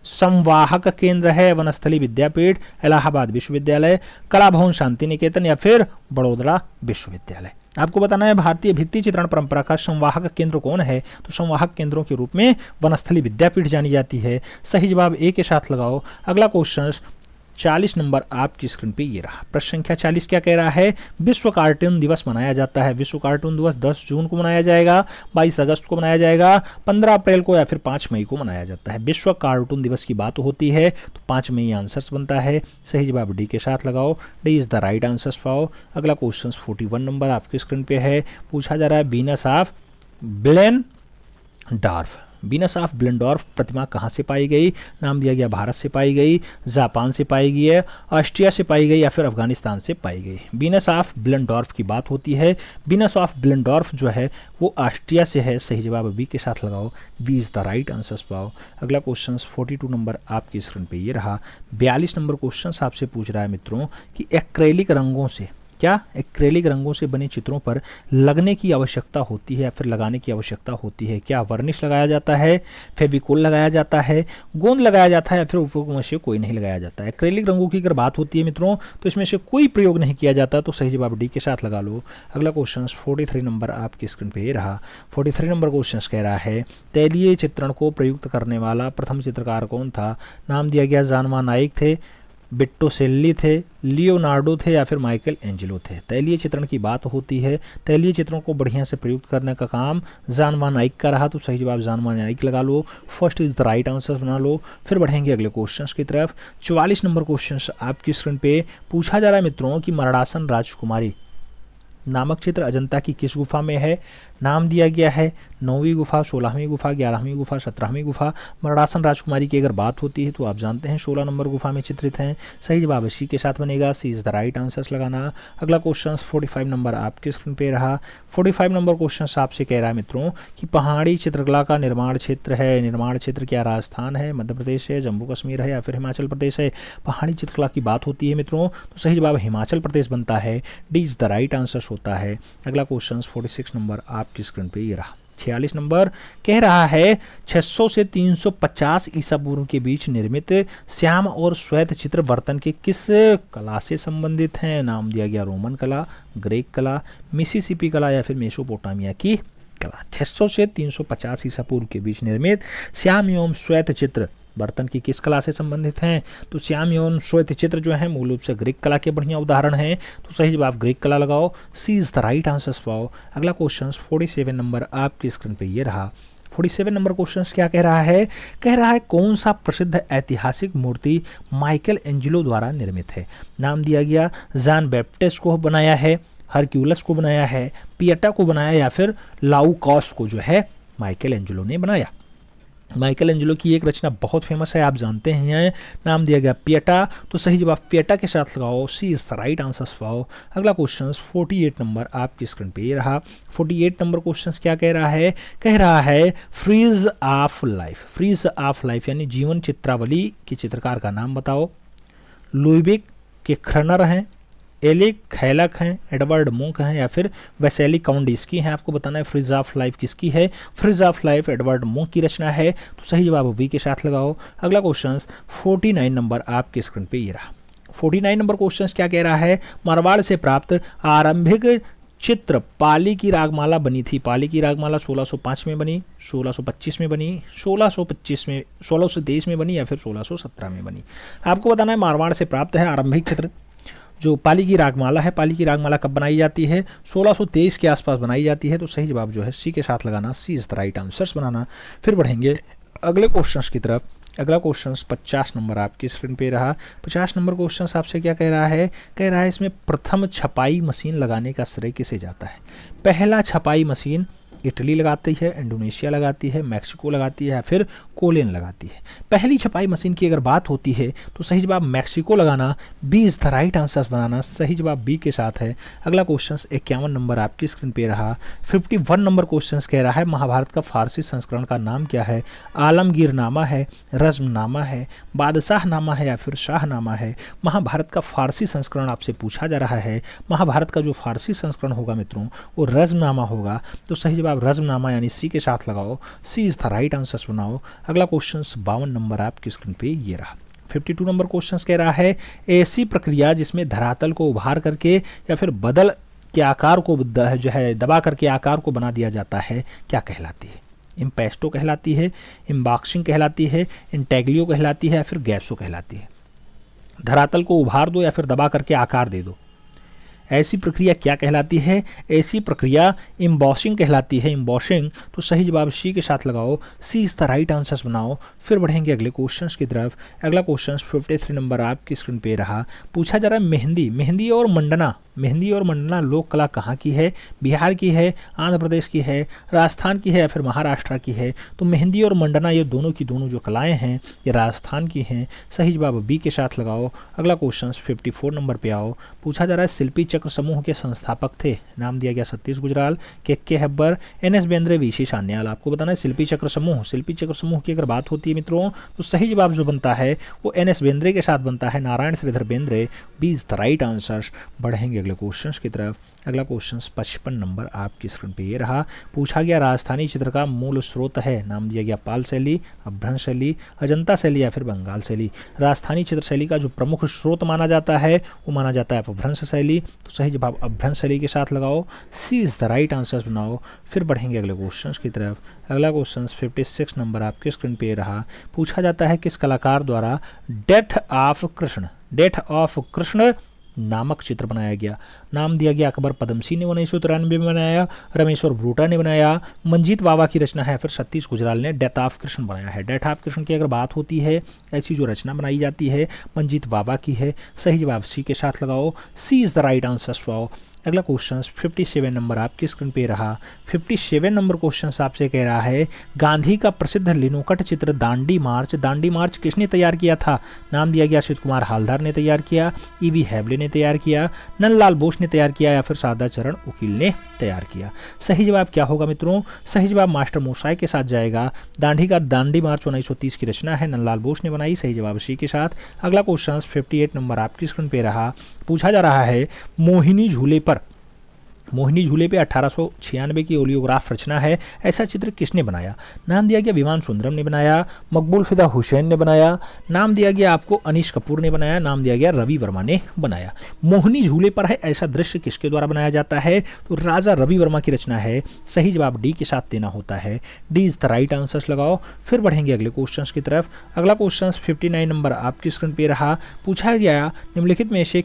संवाहक केंद्र है वनस्थली विद्यापीठ, इलाहाबाद विश्वविद्यालय, कला भवन शांति निकेतन या फिर बड़ौदा विश्वविद्यालय। आपको बताना है भारतीय भित्ति चित्रण परंपरा का संवाहक केंद्र कौन है, तो संवाहक केंद्रों के रूप में वनस्थली विद्यापीठ जानी जाती है। सही जवाब ए के साथ लगाओ। अगला क्वेश्चन 40 नंबर आपकी स्क्रीन पे ये रहा। प्रश्न संख्या 40 क्या कह रहा है, विश्व कार्टून दिवस मनाया जाता है। विश्व कार्टून दिवस 10 जून को मनाया जाएगा, 22 अगस्त को मनाया जाएगा, 15 अप्रैल को या फिर 5 मई को मनाया जाता है। विश्व कार्टून दिवस की बात होती है तो 5 मई आंसर्स बनता है। सही जवाब डी के साथ लगाओ। D is the right answers for. अगला क्वेश्चन 41 नंबर आपकी स्क्रीन पे है। पूछा जा रहा है वीनस ऑफ बिलेनडॉर्फ। वीनस ऑफ बिलेनडॉर्फ प्रतिमा कहाँ से पाई गई, नाम दिया गया भारत से पाई गई, जापान से पाई गई है, ऑस्ट्रिया से पाई गई या फिर अफगानिस्तान से पाई गई। वीनस ऑफ बिलेनडॉर्फ की बात होती है। वीनस ऑफ बिलेनडॉर्फ जो है वो ऑस्ट्रिया से है। सही जवाब बी के साथ लगाओ। B is the right answers पाओ। अगला क्वेश्चन 42 नंबर आपकी स्क्रीन पे ये रहा। 42 नंबर क्वेश्चन आपसे पूछ रहा है मित्रों कि एक्रेलिक रंगों से, क्या एक्रेलिक रंगों से बने चित्रों पर लगने की आवश्यकता होती है या फिर लगाने की आवश्यकता होती है। क्या वर्निश लगाया जाता है, फेविकोल लगाया जाता है, गोंद लगाया जाता है या फिर उपयोग में से कोई नहीं लगाया जाता है। एक्रेलिक रंगों की अगर बात होती है मित्रों तो इसमें से कोई प्रयोग नहीं किया जाता, तो सही जवाब डी के साथ लगा लो। अगला क्वेश्चन 43 नंबर आपकी स्क्रीन पे रहा। 43 नंबर क्वेश्चन कह रहा है तैलीय चित्रण को प्रयुक्त करने वाला प्रथम चित्रकार कौन था। नाम दिया गया जानवा नाइक थे, बिट्टोसेल्ली थे, लियोनार्डो थे या फिर माइकल एंजेलो थे। तैलीय चित्रण की बात होती है। तैलीय चित्रों को बढ़िया से प्रयुक्त करने का काम जानवा नाइक का रहा, तो सही जवाब जानवा नाइक लगा लो। First is the right answer बना लो। फिर बढ़ेंगे अगले क्वेश्चंस की तरफ। 44 नंबर क्वेश्चन आपकी स्क्रीन पे पूछा जा रहा है मित्रों कि मरणासन राजकुमारी नामक चित्र अजंता की किस गुफा में है। नाम दिया गया है 9वीं गुफा, 16वीं गुफा, 11वीं गुफा, 17वीं गुफा। मरणासन राजकुमारी की अगर बात होती है तो आप जानते हैं 16 नंबर गुफा में चित्रित हैं। सही जवाब सी के साथ बनेगा। सी इज द राइट आंसर्स लगाना। अगला क्वेश्चन 45 नंबर आपके स्क्रीन पे रहा। 45 नंबर क्वेश्चन आपसे कह रहा है मित्रों कि पहाड़ी चित्रकला का निर्माण क्षेत्र है। निर्माण क्षेत्र क्या राजस्थान है, मध्य प्रदेश है, जम्मू कश्मीर है या फिर हिमाचल प्रदेश है। पहाड़ी चित्रकला की बात होती है मित्रों तो सही जवाब हिमाचल प्रदेश बनता है। D is the right answers होता है। अगला क्वेश्चन 46 नंबर आपकी स्क्रीन पे ये रहा। 46 नंबर कह रहा है 600 से 350 ईसा पूर्व के बीच निर्मित श्याम और श्वेत चित्र बर्तन के किस कला से संबंधित हैं। नाम दिया गया रोमन कला, ग्रीक कला, मिसिसिपी कला या फिर मेसोपोटामिया की कला। 600 से 350 ईसा पूर्व के बीच निर्मित श्याम एवं श्वेत चित्र बर्तन की किस कला से संबंधित हैं। तो श्याम एवं श्वेत चित्र जो है मूल रूप से ग्रीक कला के बढ़िया उदाहरण हैं, तो सही जवाब ग्रीक कला लगाओ। C is the right answers पाओ। अगला क्वेश्चन 47 नंबर आपकी स्क्रीन पे ये रहा। 47 नंबर क्वेश्चन क्या कह रहा है, कह रहा है कौन सा प्रसिद्ध ऐतिहासिक मूर्ति माइकल एंजेलो द्वारा निर्मित है। नाम दिया गया जॉन बैप्टिस्ट को बनाया है, हरक्यूलस को बनाया है, पिएटा को बनाया या फिर लाउकॉस को जो है माइकल एंजेलो ने बनाया। माइकल एंजेलो की एक रचना बहुत फेमस है, आप जानते हैं, नाम दिया गया पिएटा, तो सही जवाब पिएटा के साथ लगाओ। C is the right answers पाओ। अगला क्वेश्चन 48 नंबर आपकी स्क्रीन पे ये रहा। 48 नंबर क्वेश्चन क्या कह रहा है, कह रहा है frieze of life. Frieze of life यानी जीवन चित्रावली के चित्रकार का नाम बताओ। लुइविक के खरनर हैं, एलिक खैलक हैं, एडवर्ड मुंक हैं या फिर वैसेली काउंडिस्की हैं। आपको बताना है फ्रिज ऑफ लाइफ किसकी है। फ्रिज ऑफ लाइफ एडवर्ड मुंक की रचना है, तो सही जवाब वी के साथ लगाओ। अगला क्वेश्चन 49 नंबर आपके स्क्रीन पे ये रहा। 49 नंबर क्वेश्चन क्या कह रहा है, मारवाड़ से प्राप्त आरंभिक चित्र पाली की रागमाला बनी थी। पाली की रागमाला 1605 में बनी, 1625 में बनी, 1625 में 1623 में बनी या फिर 1617 में बनी। आपको बताना है मारवाड़ से प्राप्त है आरंभिक चित्र जो पाली की रागमाला है। पाली की रागमाला कब बनाई जाती है, 1623 के आसपास बनाई जाती है, तो सही जवाब जो है सी के साथ लगाना। सी इज द राइट आंसर्स बनाना। फिर बढ़ेंगे अगले क्वेश्चंस की तरफ। अगला क्वेश्चन 50 नंबर आपकी स्क्रीन पे रहा। 50 नंबर क्वेश्चन आपसे क्या कह रहा है, कह रहा है इसमें प्रथम छपाई मशीन लगाने का श्रेय किसे जाता है। पहला छपाई मशीन इटली लगाती है, इंडोनेशिया लगाती है, मैक्सिको लगाती है या फिर कोलिन लगाती है। पहली छपाई मशीन की अगर बात होती है तो सही जवाब मैक्सिको लगाना। B is the right answers बनाना। सही जवाब बी के साथ है। अगला क्वेश्चन 51 नंबर आपकी स्क्रीन पे रहा। 51 नंबर क्वेश्चन कह रहा है महाभारत का फारसी संस्करण का नाम क्या है। आलमगीर नामा है, रज्म नामा है, बादशाह नामा है या फिर शाहनामा है। महाभारत का फारसी संस्करण आपसे पूछा जा रहा है। महाभारत का जो फारसी संस्करण होगा मित्रों वो रज्मनामा होगा, तो सही जवाब रज्मनामा यानी सी के साथ लगाओ। C is the right answers बनाओ। अगला क्वेश्चन 52 नंबर आपकी स्क्रीन पे ये रहा। 52 नंबर क्वेश्चन कह रहा है ऐसी प्रक्रिया जिसमें धरातल को उभार करके या फिर बदल के आकार को जो है दबा करके आकार को बना दिया जाता है, क्या कहलाती है? इम्पेस्टो कहलाती है, इम्बॉक्सिंग कहलाती है, इंटेग्लियो कहलाती है या फिर गैसो कहलाती है? धरातल को उभार दो या फिर दबा करके आकार दे दो, ऐसी प्रक्रिया क्या कहलाती है? ऐसी प्रक्रिया इम्बॉसिंग कहलाती है। इम्बॉसिंग, तो सही जवाब सी के साथ लगाओ, C is the right answers बनाओ। फिर बढ़ेंगे अगले क्वेश्चंस की तरफ। अगला क्वेश्चन 53 नंबर आपकी स्क्रीन पे रहा। पूछा जा रहा है मेहंदी और मंडना लोक कला कहाँ की है? बिहार की है, आंध्र प्रदेश की है, राजस्थान की है या फिर महाराष्ट्र की है? तो मेहंदी और मंडना ये दोनों की दोनों जो कलाएं हैं ये राजस्थान की हैं। सही जवाब बी के साथ लगाओ। अगला क्वेश्चन 54 नंबर पे आओ। पूछा जा रहा है शिल्पी चक्र समूह के संस्थापक थे, नाम दिया गया सतीश गुजराल, के हेब्बर, एन.एस. बेंद्रे, वी.सी. सान्याल। आपको बताना है शिल्पी चक्र समूह की अगर बात होती है मित्रों तो सही जवाब जो बनता है वो एन.एस. बेंद्रे के साथ बनता है, Narayan Shridhar Bendre. B is the right answer. बढ़ेंगे अगले क्वेश्चंस की तरफ। अगला क्वेश्चन 55 नंबर आपकी स्क्रीन पे ये रहा। पूछा गया राजस्थानी चित्र का मूल स्रोत है, नाम दिया गया पाल शैली, अभ्रंश शैली, अजंता शैली या फिर बंगाल शैली। राजस्थानी चित्र शैली का जो प्रमुख स्रोत माना जाता है वो माना जाता है अपभ्रंश शैली, तो सही जवाब अपभ्रंश शैली के साथ लगाओ। C is the right answer बनाओ। फिर बढ़ेंगे अगले क्वेश्चन की तरफ। अगला क्वेश्चन 56 नंबर आपके स्क्रीन पे रहा। पूछा जाता है किस कलाकार द्वारा डेथ ऑफ कृष्ण नामक चित्र बनाया गया? नाम दिया गया अकबर पदमसी ने 1993 में बनाया, रमेश्वर ब्रूटा ने बनाया, मंजीत बाबा की रचना है, फिर सतीश गुजराल ने डेथ ऑफ कृष्ण बनाया है। डेथ ऑफ कृष्ण की अगर बात होती है, ऐसी जो रचना बनाई जाती है मंजीत बाबा की है। सही जवाब सी के साथ लगाओ। C is the right answer for. अगला क्वेश्चन 57 नंबर आपकी स्क्रीन पे रहा। 57 नंबर क्वेश्चन आपसे कह रहा है गांधी का प्रसिद्ध लिनोकट चित्र दांडी मार्च किसने तैयार किया था? नाम दिया गया अच्युत कुमार हालदार ने तैयार किया, ई.वी. हैवले ने तैयार किया, नंदलाल बोस ने तैयार किया या फिर सादा चरण वकील ने तैयार किया? सही जवाब क्या होगा मित्रों? सही जवाब मास्टर मोसाई के साथ जाएगा। दांडी मार्च 1930 की रचना है, नंदलाल बोस ने बनाई। सही जवाब सी के साथ। अगला क्वेश्चन 58 नंबर आपकी स्क्रीन पे रहा। पूछा जा रहा है मोहिनी झूले पे 1896 की ओलियोग्राफ रचना है, ऐसा चित्र किसने बनाया? नाम दिया गया विमान सुंदरम ने बनाया, मकबूल फिदा हुसैन ने बनाया, नाम दिया गया आपको अनीश कपूर ने बनाया, नाम दिया गया रवि वर्मा ने बनाया। मोहिनी झूले पर है ऐसा दृश्य किसके द्वारा बनाया जाता है? तो राजा रवि वर्मा की रचना है। सही जवाब डी के साथ देना होता है। D is the right answer लगाओ। फिर बढ़ेंगे अगले क्वेश्चन की तरफ। अगला क्वेश्चन 59 नंबर आपकी स्क्रीन पे रहा। पूछा गया निम्नलिखित में से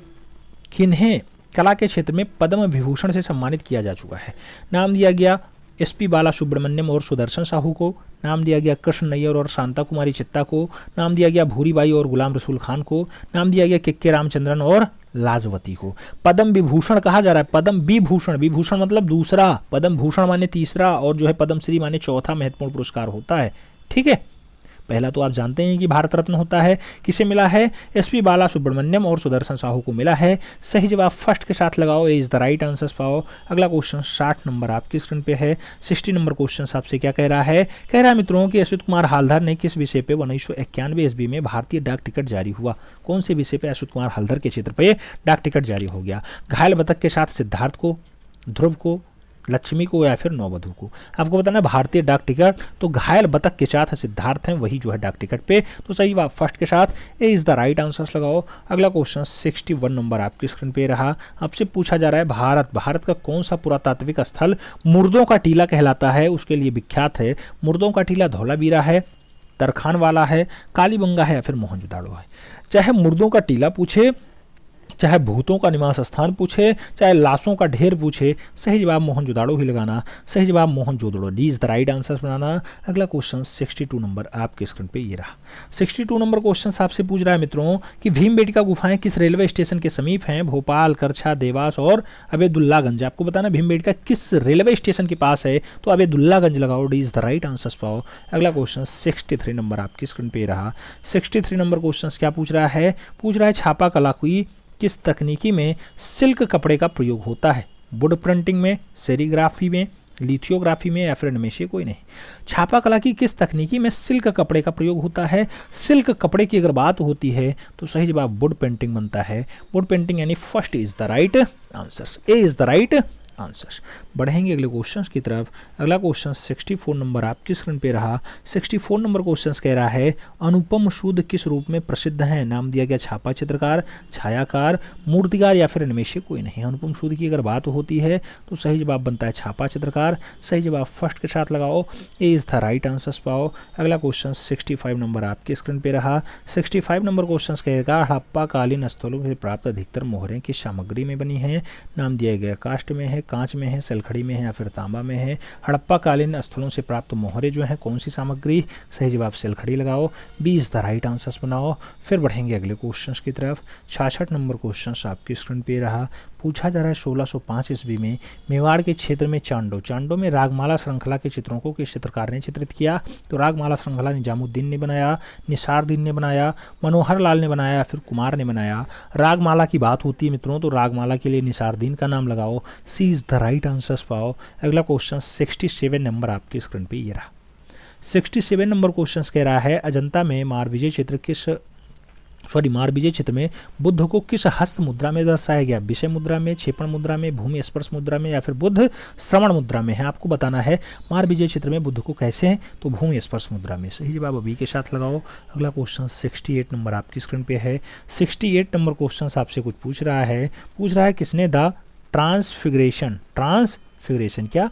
किन्हें कला के क्षेत्र में पद्म विभूषण से सम्मानित किया जा चुका है? नाम दिया गया एस.पी. बाला सुब्रमण्यम और सुदर्शन साहू को, नाम दिया गया कृष्ण नैयर और शांता कुमारी चित्ता को, नाम दिया गया भूरीबाई और गुलाम रसूल खान को, नाम दिया गया के रामचंद्रन और लाजवती को। पद्म विभूषण कहा जा रहा है, पद्म विभूषण मतलब दूसरा, पद्म भूषण माने तीसरा और जो है पद्मश्री माने चौथा महत्वपूर्ण पुरस्कार होता है। ठीक है, पहला तो आप जानते हैं कि भारत रत्न होता है, किसे मिला है? एस.पी. बाला सुब्रमण्यम और सुदर्शन साहू को मिला है। सही जवाब फर्स्ट के साथ लगाओ। ए इज द राइट आंसर पाओ। अगला क्वेश्चन 60 नंबर आपकी स्क्रीन पे है। 60 नंबर क्वेश्चन आपसे क्या कह रहा है? कह रहा है मित्रों कि अच्युत कुमार हालदार ने किस विषय पे 1991 ईस्वी में भारतीय डाक टिकट जारी हुआ? कौन से विषय पे अच्युत कुमार हालदार के क्षेत्र पे डाक टिकट जारी हो गया? घायल बतख के साथ सिद्धार्थ को, ध्रुव को, लक्ष्मी को या फिर नववधु को? आपको बताना भारतीय डाक टिकट तो घायल बतख के साथ सिद्धार्थ हैं, वही जो है डाक टिकट पे, तो सही बात फर्स्ट के साथ। ए इज द राइट आंसर लगाओ। अगला क्वेश्चन 61 नंबर आपकी स्क्रीन पे रहा। आपसे पूछा जा रहा है भारत का कौन सा पुरातात्विक स्थल मुर्दों का टीला कहलाता है? उसके लिए विख्यात है। मुर्दों का टीला धौलावीरा है, तरखान वाला है, कालीबंगा है या फिर मोहनजोदाड़ो है? चाहे मुर्दों का टीला पूछे, चाहे भूतों का निवास स्थान पूछे, चाहे लाशों का ढेर पूछे, सही जवाब मोहनजोदाड़ो ही लगाना। सही जवाब Mohenjodaro, D is the right answer बनाना। अगला क्वेश्चन 62 नंबर आपके स्क्रीन पे ये रहा। 62 नंबर क्वेश्चन आपसे पूछ रहा है मित्रों कि भीमबेटका गुफाएं किस रेलवे स्टेशन के समीप हैं? भोपाल, करछा, देवास और अबेदुल्लागंज। आपको बताना भीमबेटका किस रेलवे स्टेशन के पास है? तो अबेदुल्लागंज लगाओ। D is the right answer पाओ। अगला क्वेश्चन 63 नंबर आपकी स्क्रीन पे रहा। 63 नंबर क्वेश्चन क्या पूछ रहा है? पूछ रहा है छापा कला की किस तकनीकी में सिल्क कपड़े का प्रयोग होता है? वुड प्रिंटिंग में, सेरीग्राफी में, लिथियोग्राफी में या फिर इनमें से कोई नहीं? छापा कला की किस तकनीकी में सिल्क कपड़े का प्रयोग होता है? सिल्क कपड़े की अगर बात होती है तो सही जवाब वुड पेंटिंग बनता है। वुड पेंटिंग यानी first is the right answer. A is the right answer. बढ़ेंगे अगले क्वेश्चन की तरफ। अगला क्वेश्चन 64 नंबर आपकी स्क्रीन पे रहा। 64 नंबर क्वेश्चन कह रहा है अनुपम सूद किस रूप में प्रसिद्ध हैं? नाम दिया गया छापा चित्रकार, छायाकार, मूर्तिकार या फिर इनमें से कोई नहीं। अनुपम सूद की अगर बात होती है तो सही जवाब बनता है छापा चित्रकार। सही जवाब फर्स्ट के साथ लगाओ, ए इज द राइट आंसर पाओ। अगला क्वेश्चन 65 नंबर आपकी स्क्रीन पे रहा। 65 नंबर क्वेश्चन कहेगा हड़प्पा कालीन स्थलों से प्राप्त अधिकतर मोहरें किस सामग्री में बनी हैं? नाम दिया गया काष्ठ में है, कांच में है, सलखड़ी में है या फिर तांबा में है। हड़प्पा कालीन स्थलों से प्राप्त मोहरे जो हैं कौन सी सामग्री? सही जवाब सलखड़ी लगाओ, B is the right answer बनाओ। फिर बढ़ेंगे अगले क्वेश्चन की तरफ। 66 नंबर क्वेश्चन आपकी स्क्रीन पे रहा। पूछा जा रहा है 1605 ईस्वी में मेवाड़ के क्षेत्र में चांडो में रागमाला श्रृंखला के चित्रों को किस चित्रकार ने चित्रित किया? तो रागमाला श्रृंखला निजामुद्दीन ने बनाया, निसारुद्दीन ने बनाया, मनोहर लाल ने बनाया या फिर कुमार ने बनाया। रागमाला की बात होती है मित्रों तो रागमाला के लिए निसारुद्दीन का नाम लगाओ, C is the right answer पाओ। अगला क्वेश्चन 67 नंबर आपकी स्क्रीन पे ये रहा। 67 नंबर क्वेश्चन कह रहा है अजंता में मारविजय चित्र में बुद्ध को किस हस्त मुद्रा में दर्शाया गया? विषय मुद्रा में, क्षेपण मुद्रा में, भूमि स्पर्श मुद्रा में या फिर बुद्ध श्रवण मुद्रा में है। आपको बताना है मारविजय चित्र में बुद्ध को कैसे हैं तो भूमि स्पर्श मुद्रा में। सही जवाब अभी के साथ लगाओ। अगला क्वेश्चन 68 नंबर आपकी स्क्रीन पे है। 68 नंबर क्वेश्चन आपसे कुछ पूछ रहा है किसने द ट्रांसफिगरेशन क्या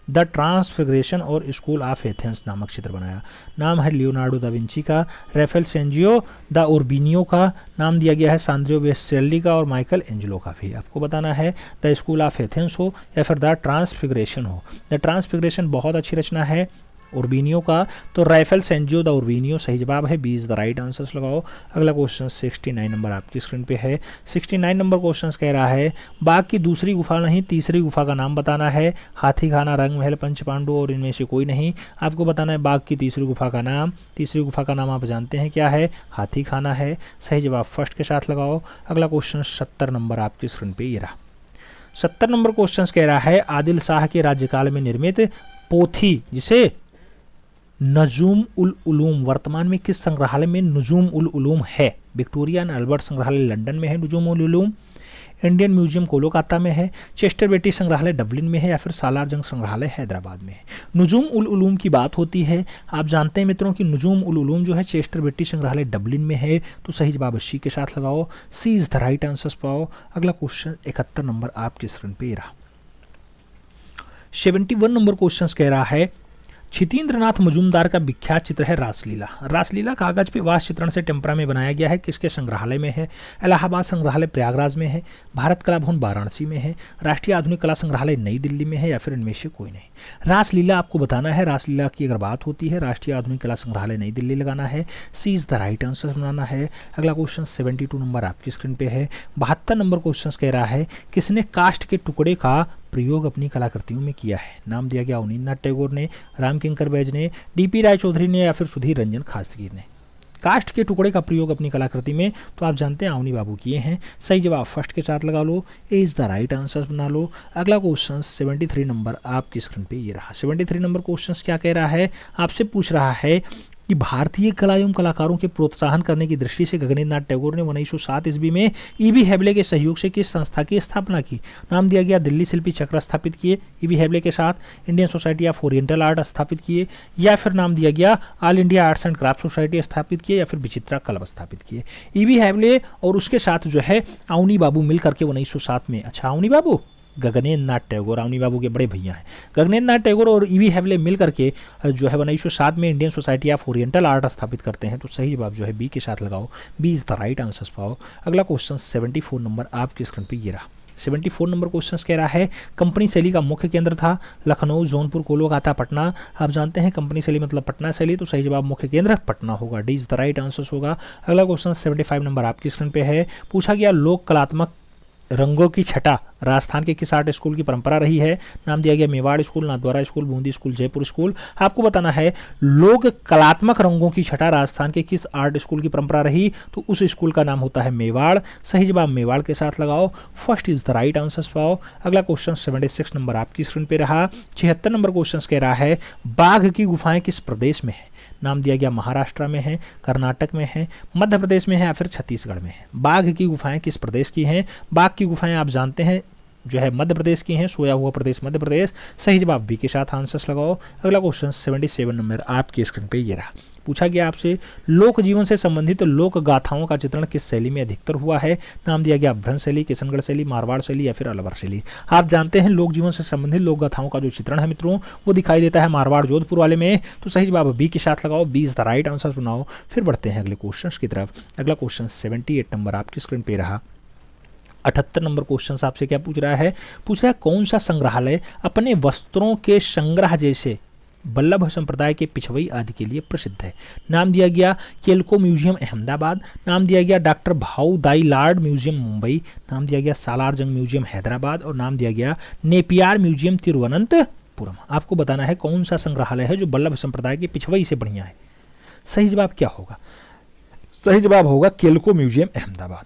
द ट्रांसफिगरेशन और स्कूल ऑफ एथेंस नामक चित्र बनाया? नाम है लियोनार्डो दा विंची का, राफेल सेंजियो दा उर्बिनियो का, नाम दिया गया है सांद्रियो वेस्टेल्ली का और माइकल एंजेलो का भी। आपको बताना है द स्कूल ऑफ एथेंस हो या फिर द ट्रांसफिगरेशन हो। द ट्रांसफिगरेशन बहुत अच्छी रचना है उर्बिनियो का, तो राफेल सेंजियो द उर्बिनियो सही जवाब है, B is the right answer लगाओ। अगला क्वेश्चन 69 नंबर आपकी स्क्रीन पे है। 69 नंबर क्वेश्चन कह रहा है बाघ की दूसरी गुफा नहीं तीसरी गुफा का नाम बताना है। हाथी खाना, रंग महल, पंच पांडु और इनमें से कोई नहीं। आपको बताना है बाघ की तीसरी गुफा का नाम। तीसरी गुफा का नाम आप जानते हैं क्या है? हाथी खाना है। सही जवाब फर्स्ट के साथ लगाओ। अगला क्वेश्चन 70 नंबर आपकी स्क्रीन पे ये रहा। 70 नंबर क्वेश्चन कह रहा है आदिल शाह के राज्यकाल में निर्मित पोथी जिसे नजूम उल उलूम वर्तमान में किस संग्रहालय में नजूम उल उलूम है? विक्टोरिया एंड अल्बर्ट संग्रहालय लंदन में है नजूम उल उलूम, इंडियन म्यूजियम कोलकाता में है, चेस्टर बेटी संग्रहालय डबलिन में है या फिर सालार जंग संग्रहालय हैदराबाद में है। नजूम उल उलूम की बात होती है, आप जानते हैं मित्रों कि नजूम उल उलूम जो है चेस्टर बेटी संग्रहालय डबलिन में है, तो सही जवाब सी के साथ लगाओ, C is the right answer पाओ। अगला क्वेश्चन 71 नंबर आपकी स्क्रीन पे रहा। 71 नंबर क्वेश्चन कह रहा है छितेंद्रनाथ मजूमदार का विख्यात चित्र है रासलीला। रासलीला कागज पे वास चित्रण से टेम्परा में बनाया गया है, किसके संग्रहालय में है? इलाहाबाद संग्रहालय प्रयागराज में है, भारत कला भवन वाराणसी में है, राष्ट्रीय आधुनिक कला संग्रहालय नई दिल्ली में है या फिर इनमें से कोई नहीं। रासलीला आपको बताना है, रासलीला की अगर बात होती है राष्ट्रीय आधुनिक कला संग्रहालय नई दिल्ली लगाना है, सी इज द राइट आंसर बनाना है। अगला क्वेश्चन 72 नंबर आपकी स्क्रीन पे है। 72 नंबर क्वेश्चन कह रहा है किसने काष्ठ के टुकड़े का प्रयोग अपनी कलाकृतियों में किया है? नाम दिया गया अवनींद्रनाथ टैगोर ने, रामकिंकर बैज ने, डीपी राय चौधरी ने या फिर सुधीर रंजन खासगीर ने। काष्ठ के टुकड़े का प्रयोग अपनी कलाकृति में तो आप जानते हैं अवनी बाबू किए हैं। सही जवाब फर्स्ट के साथ लगा लो, ए इज द राइट आंसर बना लो। अगला क्वेश्चन 73 नंबर आपकी स्क्रीन पे ये रहा। 73 नंबर क्वेश्चन क्या कह रहा है? आपसे पूछ रहा है कि भारतीय कला एवं कलाकारों के प्रोत्साहन करने की दृष्टि से गगनेंद्रनाथ टैगोर ने 1907 ईस्वी में ईबी हेबले के सहयोग से किस संस्था की स्थापना की? नाम दिया गया दिल्ली शिल्पी चक्र स्थापित किए ईबी हेबले के साथ, Indian society of oriental art स्थापित किए या फिर नाम दिया गया all India arts and craft society स्थापित किए या फिर विचित्रा क्लब स्थापित किए। ईबी हेबले और उसके साथ जो है अवनी बाबू मिल करके 1907 में, अच्छा अवनी बाबू गगनेंद्रनाथ टैगोर अवनी बाबू के बड़े भैया हैं, गगनेंद्रनाथ टैगोर और ईवी हेबले मिल करके जो है 1907 में Indian society of oriental art स्थापित करते हैं, तो सही जवाब जो है बी के साथ लगाओ, B is the right answer पाओ। अगला क्वेश्चन 74 नंबर आपकी स्क्रीन पे ये रहा। 74 नंबर क्वेश्चन कह रहा है कंपनी शैली का मुख्य केंद्र था लखनऊ, जौनपुर, कोलकाता, पटना। आप जानते हैं कंपनी शैली मतलब पटना शैली, तो सही जवाब मुख्य केंद्र पटना होगा, D is the right answer होगा। अगला क्वेश्चन 75 नंबर आपकी स्क्रीन पे है। पूछा गया लोक कलात्मक रंगों की छटा राजस्थान के किस आर्ट स्कूल की परंपरा रही है? नाम दिया गया Mewar school, Nathdwara school, Bundi school, Jaipur school. आपको बताना है लोक कलात्मक रंगों की छटा राजस्थान के किस आर्ट स्कूल की परंपरा रही, तो उस स्कूल का नाम होता है मेवाड़। सही जवाब मेवाड़ के साथ लगाओ, first is the right answer पाओ। अगला क्वेश्चन 76 नंबर आपकी स्क्रीन पे रहा। 76 नंबर क्वेश्चन कह रहा है बाघ की गुफाएं किस प्रदेश में है? नाम दिया गया महाराष्ट्र में है, कर्नाटक में है, मध्य प्रदेश में है या फिर छत्तीसगढ़ में है। बाघ की गुफाएं किस प्रदेश की हैं? बाघ की गुफाएं आप जानते हैं जो है मध्य प्रदेश की हैं, सोया हुआ प्रदेश मध्य प्रदेश। सही जवाब बी के साथ आंसर्स लगाओ। अगला क्वेश्चन 77 नंबर आपकी स्क्रीन पे ये रहा। पूछा गया आपसे लोक जीवन से संबंधित लोक गाथाओं का चित्रण किस शैली में अधिकतर हुआ है। नाम दिया गया भ्रंश शैली, किशनगढ़ शैली, मारवाड़ शैली या फिर अलवर शैली। आप जानते हैं लोक जीवन से संबंधित लोक गाथाओं का जो चित्रण है मित्रों वो दिखाई देता है मारवाड़ जोधपुर वाले में। तो सही जवाब बी के साथ लगाओ, B is the right answer बनाओ। फिर बढ़ते हैं अगले क्वेश्चन की तरफ। अगला क्वेश्चन 78 नंबर आपकी स्क्रीन पे रहा। 78 नंबर क्वेश्चन आपसे क्या पूछ रहा है, पूछ रहा है कौन सा संग्रहालय अपने वस्त्रों के संग्रह जैसे वल्लभ संप्रदाय के पिछवई आदि के लिए प्रसिद्ध है। नाम दिया गया केल्को म्यूजियम अहमदाबाद, नाम दिया गया डॉक्टर भाऊ दाई लाड म्यूजियम मुंबई, नाम दिया गया सालार जंग म्यूजियम हैदराबाद और नाम दिया गया नेपियार म्यूजियम तिरुवनंतपुरम। आपको बताना है कौन सा संग्रहालय है जो वल्लभ संप्रदाय के पिछवई से बढ़िया है। सही जवाब क्या होगा, सही जवाब होगा Calico museum Ahmedabad.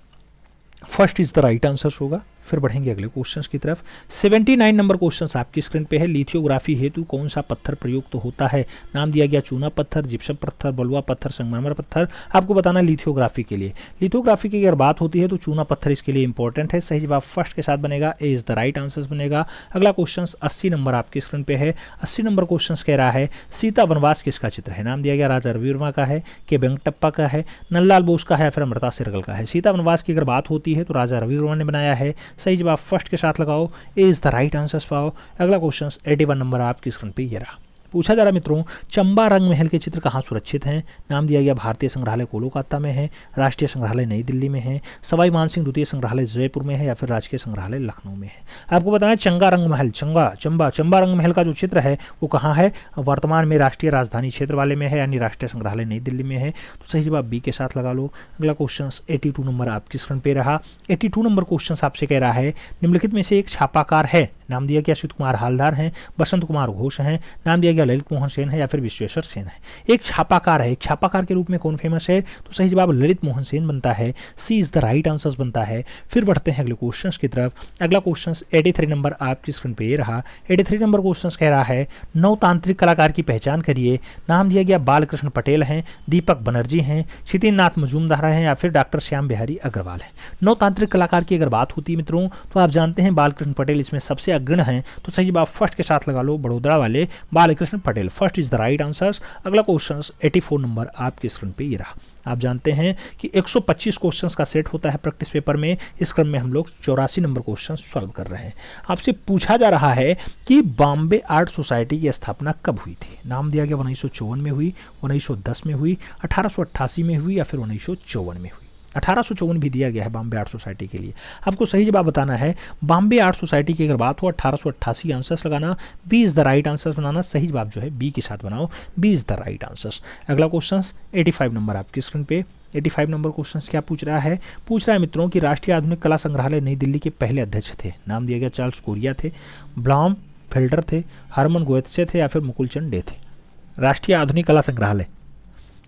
First is the right answer होगा। फिर बढ़ेंगे अगले क्वेश्चंस की तरफ। 79 नंबर क्वेश्चंस आपकी स्क्रीन पे है। लिथियोग्राफी हेतु कौन सा पत्थर प्रयुक्त होता है। नाम दिया गया चूना पत्थर, जिप्सम पत्थर, बलुआ पत्थर, संगमरमर पत्थर। आपको बताना लिथियोग्राफी के लिए, लिथियोग्राफी की अगर बात होती है तो चूना पत्थर इसके लिए इंपॉर्टेंट है। सही जवाब फर्स्ट के साथ बनेगा, ए इज द राइट आंसर बनेगा। अगला क्वेश्चन 80 नंबर आपकी स्क्रीन पे है। 80 नंबर क्वेश्चन कह रहा है सीता वनवास किसका चित्र है। नाम दिया गया राजा रवि वर्मा का है, के वेंकटप्पा का है, नंदलाल बोस का है या फिर अमृता शेरगिल का है। सीता वनवास की अगर बात होती है तो राजा रवि वर्मा ने बनाया है। सही जवाब फर्स्ट के साथ लगाओ, ए इज द राइट आंसर पाओ। अगला क्वेश्चन 81 नंबर आपकी स्क्रीन पे ये रहा। पूछा जा रहा मित्रों चंबा रंग महल के चित्र कहाँ सुरक्षित हैं। नाम दिया गया भारतीय संग्रहालय कोलकाता में है, राष्ट्रीय संग्रहालय नई दिल्ली में है, सवाई मानसिंह द्वितीय संग्रहालय जयपुर में है या फिर राजकीय संग्रहालय लखनऊ में है। आपको बताना है चंगा रंग महल, चंबा रंग महल का जो चित्र है वो कहाँ है, वर्तमान में राष्ट्रीय राजधानी क्षेत्र वाले में है यानी राष्ट्रीय संग्रहालय नई दिल्ली में है। तो सही जवाब बी के साथ लगा लो। अगला क्वेश्चन 82 नंबर आपकी स्क्रीन पे रहा। 82 नंबर क्वेश्चन आपसे कह रहा है निम्नलिखित में से एक छापाकार है। नाम दिया गया अच्युत कुमार हालदार हैं, बसंत कुमार घोष हैं, नाम दिया गया ललित मोहन सेन है या फिर विश्वेश्वर सेन है। एक छापाकार है, एक छापाकार के रूप में कौन फेमस है, तो सही जवाब ललित मोहन सेन बनता है। सी इज द राइट आंसर बनता है। फिर बढ़ते हैं अगले क्वेश्चन की तरफ। अगला क्वेश्चन 83 नंबर आपकी स्क्रीन पे ये रहा। 83 नंबर क्वेश्चन कह रहा है नवतांत्रिक कलाकार की पहचान करिए। नाम दिया गया बालकृष्ण पटेल हैं, दीपक बनर्जी हैं, क्षितिनाथ मजूमदार हैं या फिर डॉक्टर श्याम बिहारी अग्रवाल है। नवतांत्रिक कलाकार की अगर बात होती है मित्रों तो आप जानते हैं बालकृष्ण पटेल इसमें सबसे अग्रणी हैं। तो सही जवाब फर्स्ट के साथ लगा लो, बड़ोदरा वाले Balkrishna Patel. First is the right answer. अगला क्वेश्चन 84 नंबर आपके स्क्रीन पे ये रहा। आप जानते हैं कि 125 क्वेश्चंस का सेट होता है प्रैक्टिस पेपर में। इस क्रम में हम लोग 84 नंबर क्वेश्चन सॉल्व कर रहे हैं। आपसे पूछा जा रहा है कि बॉम्बे आर्ट सोसाइटी की स्थापना कब हुई थी। नाम दिया गया 1954 में हुई, 1910 में हुई, 1888 में हुई या फिर 1954 में हुई। 1854 भी दिया गया है बॉम्बे आर्ट सोसाइटी के लिए। आपको सही जवाब बताना है। बॉम्बे आर्ट सोसाइटी की अगर बात हो 1888 आंसर्स लगाना, B is the right answer बनाना। सही जवाब जो है बी के साथ बनाओ, B is the right answer. अगला क्वेश्चन 85 नंबर आपकी स्क्रीन पे। 85 नंबर क्वेश्चन क्या पूछ रहा है, पूछ रहा है मित्रों कि राष्ट्रीय आधुनिक कला संग्रहालय नई दिल्ली के पहले अध्यक्ष थे। नाम दिया गया चार्ल्स कोरिया थे, ब्लाम फेल्डर थे, हरमन गोएत्से थे या फिर मुकुलचंद डे थे। राष्ट्रीय आधुनिक कला संग्रहालय,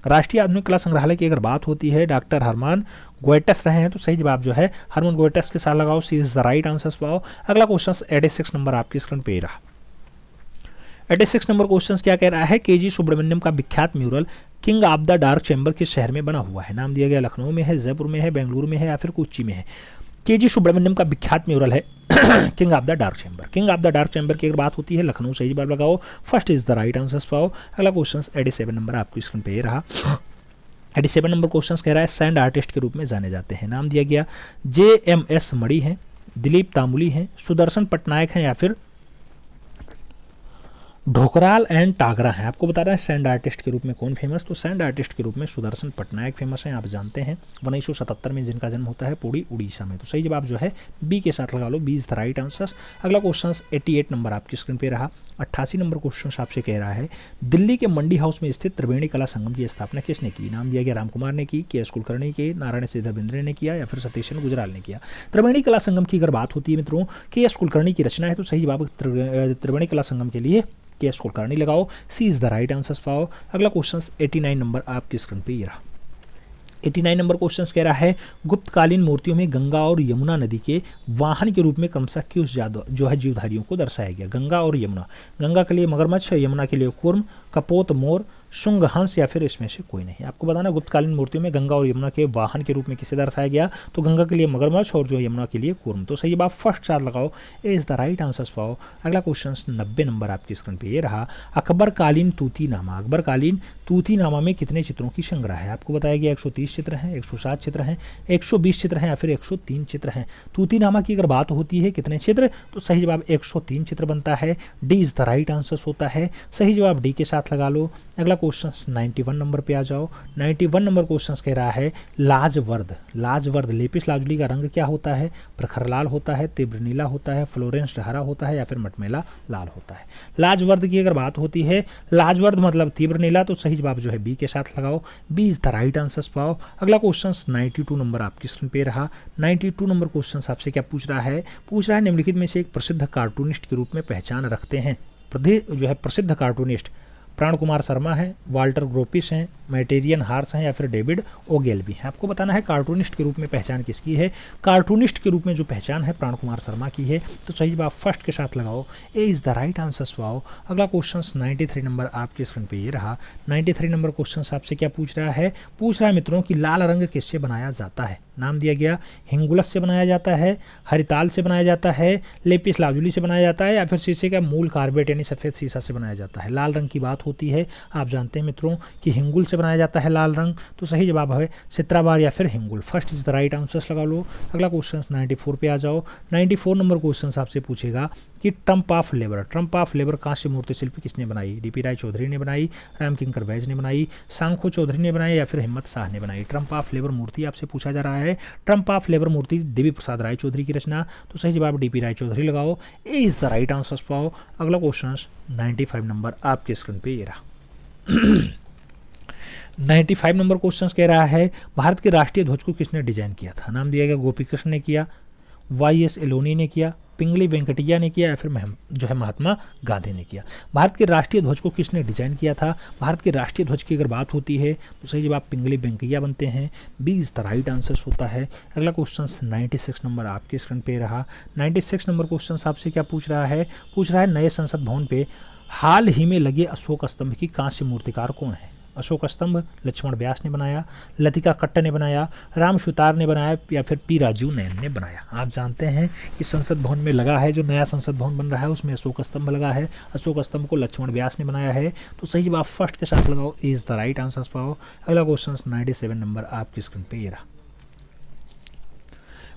राष्ट्रीय आधुनिक कला संग्रहालय की अगर बात होती है डॉक्टर हरमन गोएटस रहे हैं। तो सही जवाब जो है हरमन गोएटस के साथ लगाओ, C is the right answer पाओ। अगला क्वेश्चन 86 नंबर आपकी स्क्रीन पे रहा। 86 नंबर क्वेश्चन क्या कह रहा है, केजी सुब्रमण्यम का विख्यात mural king of the dark chamber किस शहर में बना हुआ है। नाम दिया गया लखनऊ में है, जयपुर में है, बेंगलुरु में है या फिर कोच्चि में है। केजी सुब्रमण्यम का विख्यात म्यूरल है king of the dark chamber. King of the dark chamber की अगर बात होती है लखनऊ। सही जवाब लगाओ, first is the right answer पाओ। अगला क्वेश्चन 87 नंबर आपकी स्क्रीन पे रहा। 87 नंबर क्वेश्चन कह रहा है सैंड आर्टिस्ट के रूप में जाने जाते हैं। नाम दिया गया JMS मणि हैं, दिलीप तामुली हैं, सुदर्शन पटनायक हैं या फिर ढोकराल एंड टागरा हैं। आपको बता रहा है सैंड आर्टिस्ट के रूप में कौन फेमस, तो सैंड आर्टिस्ट के रूप में सुदर्शन पटनायक फेमस हैं। आप जानते हैं 1977 में जिनका जन्म होता है पुरी उड़ीसा में। तो सही जवाब जो है बी के साथ लगा लो, B is the right answer. अगला क्वेश्चन 88 नंबर आपकी स्क्रीन पे रहा। 88 नंबर क्वेश्चन आपसे कह रहा है दिल्ली के मंडी हाउस में स्थित त्रिवेणी कला संगम की स्थापना किसने की। नाम दिया गया राम कुमार ने की, के एस कुलकर्णी के, नारायण श्रीधर बिंद्रे ने किया या फिर सतीश गुजराल ने किया। त्रिवेणी कला संगम की अगर बात होती है मित्रों के एस कुलकर्णी की रचना है। तो सही जवाब त्रिवेणी कला संगम के लिए के एस कुलकर्णी लगाओ, C is the right answer पाओ। अगला क्वेश्चन 89 नंबर आपकी स्क्रीन पे ये रहा। 89 नंबर क्वेश्चन कह रहा है गुप्तकालीन मूर्तियों में गंगा और यमुना नदी के वाहन के रूप में क्रमशः किस जो है जीवधारियों को दर्शाया गया। गंगा और यमुना, गंगा के लिए मगरमच्छ, यमुना के लिए कुर्म, कपोत मोर, शुंग हंस या फिर इसमें से कोई नहीं। आपको बताना गुप्तकालीन मूर्तियों में गंगा और यमुना के वाहन के रूप में किसे दर्शाया गया, तो गंगा के लिए मगरमच्छ और जो यमुना के लिए कूर्म। तो सही बात फर्स्ट साथ लगाओ, ए इज द राइट आंसर पाओ। अगला क्वेश्चन 90 नंबर आपकी स्क्रीन पे ये रहा, अकबरकालीन तूतीनामा। अकबरकालीन तूतीनामा में कितने चित्रों की संग्रह है? आपको बताया गया 130 चित्र हैं, 107 चित्र हैं, 120 चित्र हैं या फिर 103 चित्र हैं। तूतीनामा की अगर बात होती है कितने चित्र, तो सही जवाब 103 चित्र बनता है। D is the right answer होता है, सही जवाब डी के साथ लगा लो। अगला क्वेश्चन 91 नंबर पे आ जाओ। 91 नंबर क्वेश्चन कह रहा है लाजवर्द। लाजवर्द लेपिस लाजुली का रंग क्या होता है? प्रखर लाल होता है, तीव्र नीला होता है, फ्लोरेंस हरा होता है या फिर मटमैला लाल होता है। लाजवर्द की अगर बात होती है, लाजवर्द मतलब तीव्र नीला, तो सही जवाब जो है बी के साथ लगाओ। B is the right answer पाओ। अगला क्वेश्चन 92 नंबर आपकी स्क्रीन पे रहा। 92 नंबर क्वेश्चन आपसे क्या पूछ रहा है? पूछ रहा है निम्नलिखित में से एक प्रसिद्ध कार्टूनिस्ट के रूप में पहचान रखते हैं। जो है प्रसिद्ध कार्टूनिस्ट प्राण कुमार शर्मा है, वाल्टर ग्रोपिस हैं, मैटेरियन हार्स हैं या फिर डेविड ओगेलबी हैं। आपको बताना है कार्टूनिस्ट के रूप में पहचान किसकी है? कार्टूनिस्ट के रूप में जो पहचान है प्राण कुमार शर्मा की है, तो सही जवाब फर्स्ट के साथ लगाओ, ए इज द राइट आंसर पाओ। अगला क्वेश्चन 93 नंबर आपके स्क्रीन पे ये रहा। 93 नंबर क्वेश्चन आपसे क्या पूछ रहा है? पूछ रहा है मित्रों कि लाल रंग किससे बनाया जाता है? नाम दिया गया हिंगुलस से बनाया जाता है, हरिताल से बनाया जाता है, लेपिस लाजुली से बनाया जाता है या फिर शीशे का मूल कार्बेट यानी सफ़ेद शीशा से बनाया जाता है। लाल रंग की बात होती है, आप जानते हैं मित्रों कि हिंगुल से बनाया जाता है लाल रंग, तो सही जवाब है सित्राबार या फिर हिंगुल। First is the right answer लगा लो। अगला क्वेश्चन 94 पे आ जाओ। 94 नंबर क्वेश्चन आपसे पूछेगा कि Trump of labour. Trump of labour कांस्य मूर्ति शिल्प किसने बनाई? डीपी राय चौधरी ने बनाई, रामकिंकर वैज ने बनाई, सांखो चौधरी ने बनाई या फिर हिम्मत शाह ने बनाई। ट्रम्प ऑफ लेबर मूर्ति आपसे पूछा जा रहा है। ट्रम्प ऑफ लेबर मूर्ति देवी प्रसाद राय चौधरी की रचना, तो सही जवाब डीपी राय चौधरी लगाओ, ए इज द राइट आंसर पाओ। अगला क्वेश्चन 95 नंबर आपके स्क्रीन पे ये रहा। 95 नंबर क्वेश्चन कह रहा है भारत के राष्ट्रीय ध्वज को किसने डिजाइन किया था? नाम दिया गया गोपी कृष्ण ने किया, वाई.एस. एलोनी ने किया, पिंगली वेंकटैया ने किया या फिर जो है महात्मा गांधी ने किया। भारत के राष्ट्रीय ध्वज को किसने डिजाइन किया था? भारत के राष्ट्रीय ध्वज की अगर बात होती है तो सही जवाब पिंगली वेंकैया बनते हैं, B is the right answer होता है। अगला क्वेश्चन 96 नंबर आपके स्क्रीन पे रहा। 96 नंबर क्वेश्चन आपसे क्या पूछ रहा है? पूछ रहा है नए संसद भवन पे हाल ही में लगे अशोक स्तंभ की कांस्य मूर्तिकार कौन है? अशोक स्तंभ लक्ष्मण व्यास ने बनाया, लतिका कट्ट ने बनाया, राम सुतार ने बनाया या फिर पी राजीव नयन ने बनाया। आप जानते हैं कि संसद भवन में लगा है, जो नया संसद भवन बन रहा है उसमें अशोक स्तंभ लगा है। अशोक स्तंभ को लक्ष्मण व्यास ने बनाया है, तो सही जवाब फर्स्ट के साथ लगाओ, इज द राइट आंसर पाओ। अगला क्वेश्चन 97 नंबर आपकी स्क्रीन पे ये रहा।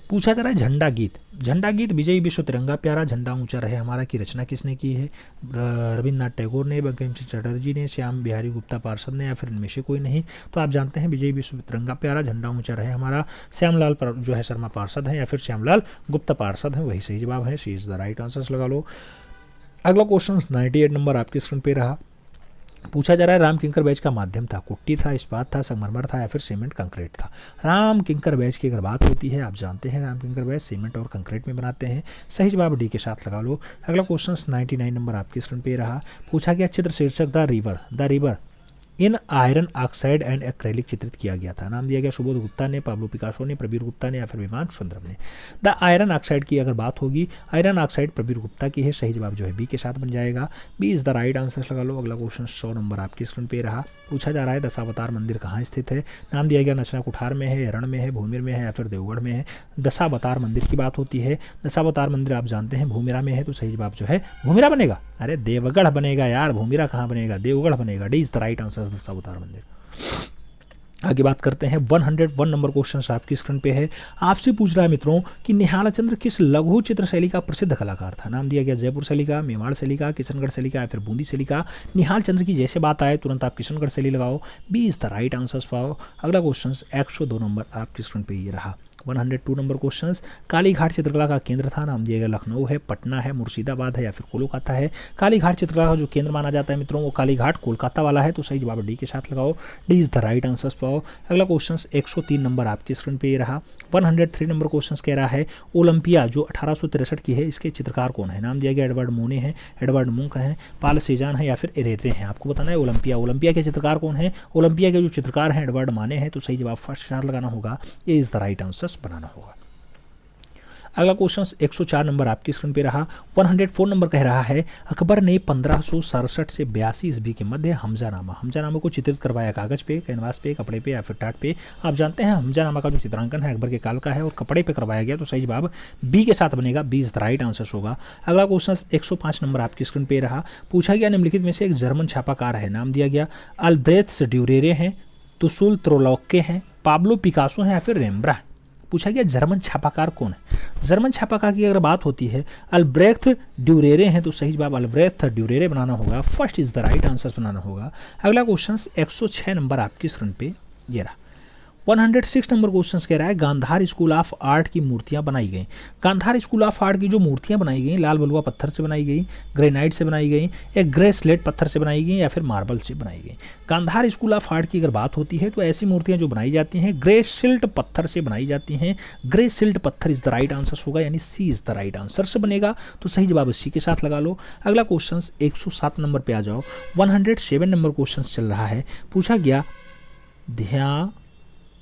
पूछा जा रहा है झंडा गीत। झंडा गीत विजयी विश्व तिरंगा प्यारा झंडा ऊंचा रहे हमारा की रचना किसने की है? रविन्द्रनाथ टैगोर ने, बंकिम चंद्र चटर्जी ने, श्याम बिहारी गुप्ता पार्षद ने या फिर इनमें से कोई नहीं। तो आप जानते हैं विजयी विश्व तिरंगा प्यारा झंडा ऊंचा रहे हमारा श्यामलाल जो है शर्मा पार्षद हैं या फिर श्यामलाल गुप्ता पार्षद हैं, वही सही जवाब है, सी इज द राइट आंसर लगा लो। अगला क्वेश्चन 98 नंबर आपकी स्क्रीन पे रहा। पूछा जा रहा है राम किंकर बैच का माध्यम था, कुट्टी था, इस्पात था, संगमरमर था या फिर सीमेंट कंक्रीट था। राम किंकर बैच की अगर बात होती है, आप जानते हैं राम किंकर बैच सीमेंट और कंक्रीट में बनाते हैं, सही जवाब डी के साथ लगा लो। अगला क्वेश्चन 99 नंबर आपकी स्क्रीन पे रहा। पूछा गया चित्र शीर्षक the river in iron oxide and acrylic चित्रित किया गया था। नाम दिया गया सुबोध गुप्ता ने, पाब्लो पिकासो ने, प्रबीर गुप्ता ने या फिर विमान सुंदरम ने। द आयरन ऑक्साइड की अगर बात होगी, आयरन ऑक्साइड प्रबीर गुप्ता की है, सही जवाब जो है बी के साथ बन जाएगा, B is the right answer लगा लो। अगला क्वेश्चन 100 नंबर आपकी स्क्रीन पे रहा। पूछा जा रहा है दशावतार मंदिर कहाँ स्थित है? नाम दिया गया नचना कुठार में है, रण में है, भूमिर में है या फिर देवगढ़ में है। दशावतार मंदिर की बात होती है, दशावतार मंदिर आप जानते हैं भूमिरा में है, तो सही जवाब जो है भूमिरा बनेगा। अरे देवगढ़ बनेगा यार, भूमिरा कहाँ बनेगा, देवगढ़ बनेगा, D is the right answer Dashavatar मंदिर। आगे बात करते हैं 101 नंबर क्वेश्चन आपकी स्क्रीन पे है। आपसे पूछ रहा है मित्रों कि निहाल चंद्र किस लघु चित्र शैली का प्रसिद्ध कलाकार था? नाम दिया गया जयपुर शैली का, मेवाड़ शैली का, किशनगढ़ शैली का या फिर बूंदी शैली का। निहाल चंद्र की जैसे बात आए तुरंत आप किशनगढ़ शैली लगाओ, B is the right answer पाओ। अगला क्वेश्चन 102 नंबर आपकी स्क्रीन पे ये रहा। 102 नंबर क्वेश्चंस कालीघाट चित्रकला का केंद्र था, नाम दिया गया लखनऊ है, पटना है, मुर्शिदाबाद है या फिर कोलकाता है। कालीघाट चित्रकला का जो केंद्र माना जाता है मित्रों वो कालीघाट कोलकाता वाला है, तो सही जवाब डी के साथ लगाओ, D is the right answer पाओ। अगला क्वेश्चन 103 नंबर आपकी स्क्रीन पे ये रहा। 103 नंबर क्वेश्चन कह रहा है ओलंपिया जो 1863 की है इसके चित्रकार कौन है? नाम दिया गया एडवर्ड मोने हैं, एडवर्ड मुंक हैं, पाल सेजान है या फिर एरेरे हैं। आपको बताना है ओलंपिया के चित्रकार कौन है? ओलंपिया के जो चित्रकार हैं एडवर्ड माने हैं, तो सही जवाब फर्स्ट साथ लगाना होगा, ये इज द राइट आंसर बनाना होगा। अगला क्वेश्चन 104 नंबर आपकी स्क्रीन पे रहा। 104 नंबर कह रहा है अकबर ने 1567 से 82 ईस्वी के मध्य हमजानामा को चित्रित करवाया कागज पे, कैनवास पे, कपड़े पे या फिर टाट पे। आप जानते हैं हमजानामा का जो चित्रांकन है अकबर के काल का है और कपड़े पे करवाया गया, तो सही जवाब बी के साथ बनेगा, B is the right answer होगा। अगला क्वेश्चन 105 नंबर आपकी स्क्रीन पे रहा। पूछा गया निम्नलिखित में से एक जर्मन छापाकार है, नाम दिया गया अल्ब्रेख्ट ड्यूरेरे हैं, तुसुल त्रोलॉके हैं, पाब्लो पिकासो हैं या फिर रेम्ब्रा। पूछा गया जर्मन छापाकार कौन है। जर्मन छापाकार की अगर बात होती है अल्ब्रेख्ट ड्यूरेरे हैं, तो सही जवाब अल्ब्रेख्ट ड्यूरेरे बनाना होगा, first is the right answer बनाना होगा। अगला क्वेश्चन 106 नंबर आपकी स्क्रीन पे ये रहा। 106 नंबर क्वेश्चन कह रहा है गांधार स्कूल ऑफ आर्ट की मूर्तियां बनाई गई। गांधार स्कूल ऑफ आर्ट की जो मूर्तियां बनाई गई लाल बलुआ पत्थर से बनाई गई, ग्रेनाइट से बनाई गई, एक ग्रे स्लेट पत्थर से बनाई गई या फिर मार्बल से बनाई गई। गांधार स्कूल ऑफ आर्ट की अगर बात होती है तो ऐसी मूर्तियां जो बनाई जाती हैं ग्रे सिल्ट पत्थर से बनाई जाती हैं। ग्रे सिल्ट पत्थर इज द राइट आंसर होगा, यानी सी इज द राइट आंसर से बनेगा, तो सही जवाब सी के साथ लगा लो। अगला क्वेश्चन 107 नंबर पे आ जाओ। 107 नंबर क्वेश्चन चल रहा है। पूछा गया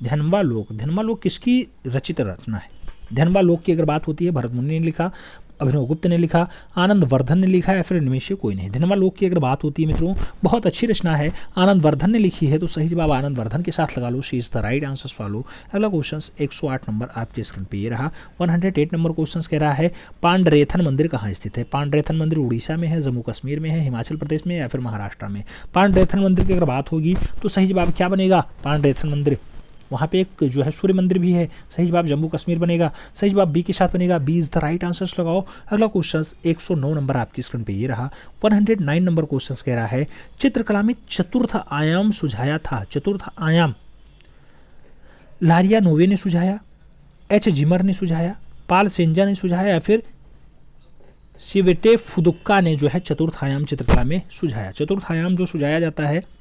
ध्यानवालोक किसकी रचित रचना है। ध्यानवालोक की अगर बात होती है भरत मुनि ने लिखा, अभिनव गुप्त ने लिखा, आनंद वर्धन ने लिखा या फिर इनमें से कोई नहीं। ध्यानवालोक की अगर बात होती है मित्रों बहुत अच्छी रचना है, आनंद वर्धन ने लिखी है, तो सही जवाब आनंद वर्धन के साथ लगा लो, C is the right answer follow. अगला क्वेश्चन 108 नंबर आपके स्क्रीन पे ये रहा। 108 नंबर क्वेश्चन कह रहा है पांडरेथन मंदिर कहाँ स्थित है। पांडरेथन मंदिर उड़ीसा में है, जम्मू कश्मीर में है, हिमाचल प्रदेश में या फिर महाराष्ट्र में। पांडरेथन मंदिर की अगर बात होगी तो सही जवाब क्या बनेगा, पांडरेथन मंदिर, वहाँ पे एक जो है सूर्य मंदिर भी है, सही जवाब जम्मू कश्मीर बनेगा, सही जवाब बी के साथ बनेगा, B is the right answer लगाओ। अगला क्वेश्चन 109 नंबर आपकी स्क्रीन पे ये रहा। 109 नंबर क्वेश्चन कह रहा है चित्रकला में चतुर्थ आयाम सुझाया था। चतुर्थ आयाम लारिया नोवे ने सुझाया, एच जिमर ने सुझाया, पाल सेंजा ने सुझाया या फिर सिवेटे फुदुक्का ने जो है चतुर्थ आयाम चित्रकला में सुझाया। चतुर्थ आयाम जो सुझाया जाता है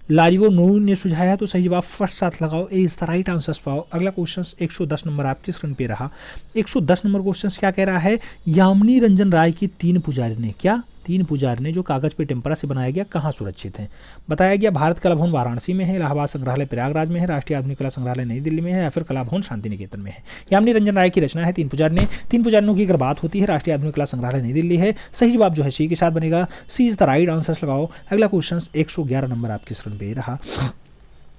लारियो नो ने सुझाया, तो सही जवाब फर्स्ट साथ लगाओ, ए इज द राइट आंसर पाओ। अगला क्वेश्चन 110 नंबर आपकी स्क्रीन पे रहा। 110 नंबर क्वेश्चन क्या कह रहा है यामिनी रंजन राय की तीन पुजारी ने, क्या तीन पुजारी ने जो कागज पे टेम्परा से बनाया गया कहाँ सुरक्षित हैं। बताया गया भारत कला भवन वाराणसी में है, इलाहाबाद संग्रहालय प्रयागराज में है, राष्ट्रीय आधुनिक कला संग्रहालय नई दिल्ली में है या फिर कला भवन शांति निकेतन में है। यामिनी रंजन राय की रचना है तीन पुजारियों की अगर बात होती है राष्ट्रीय आधुनिक कला संग्रहालय नई दिल्ली है, सही जवाब जो है सी के साथ बनेगा, सी इज द राइट आंसर लगाओ। अगला क्वेश्चन 111 नंबर आपकी स्क्रीन पे रहा।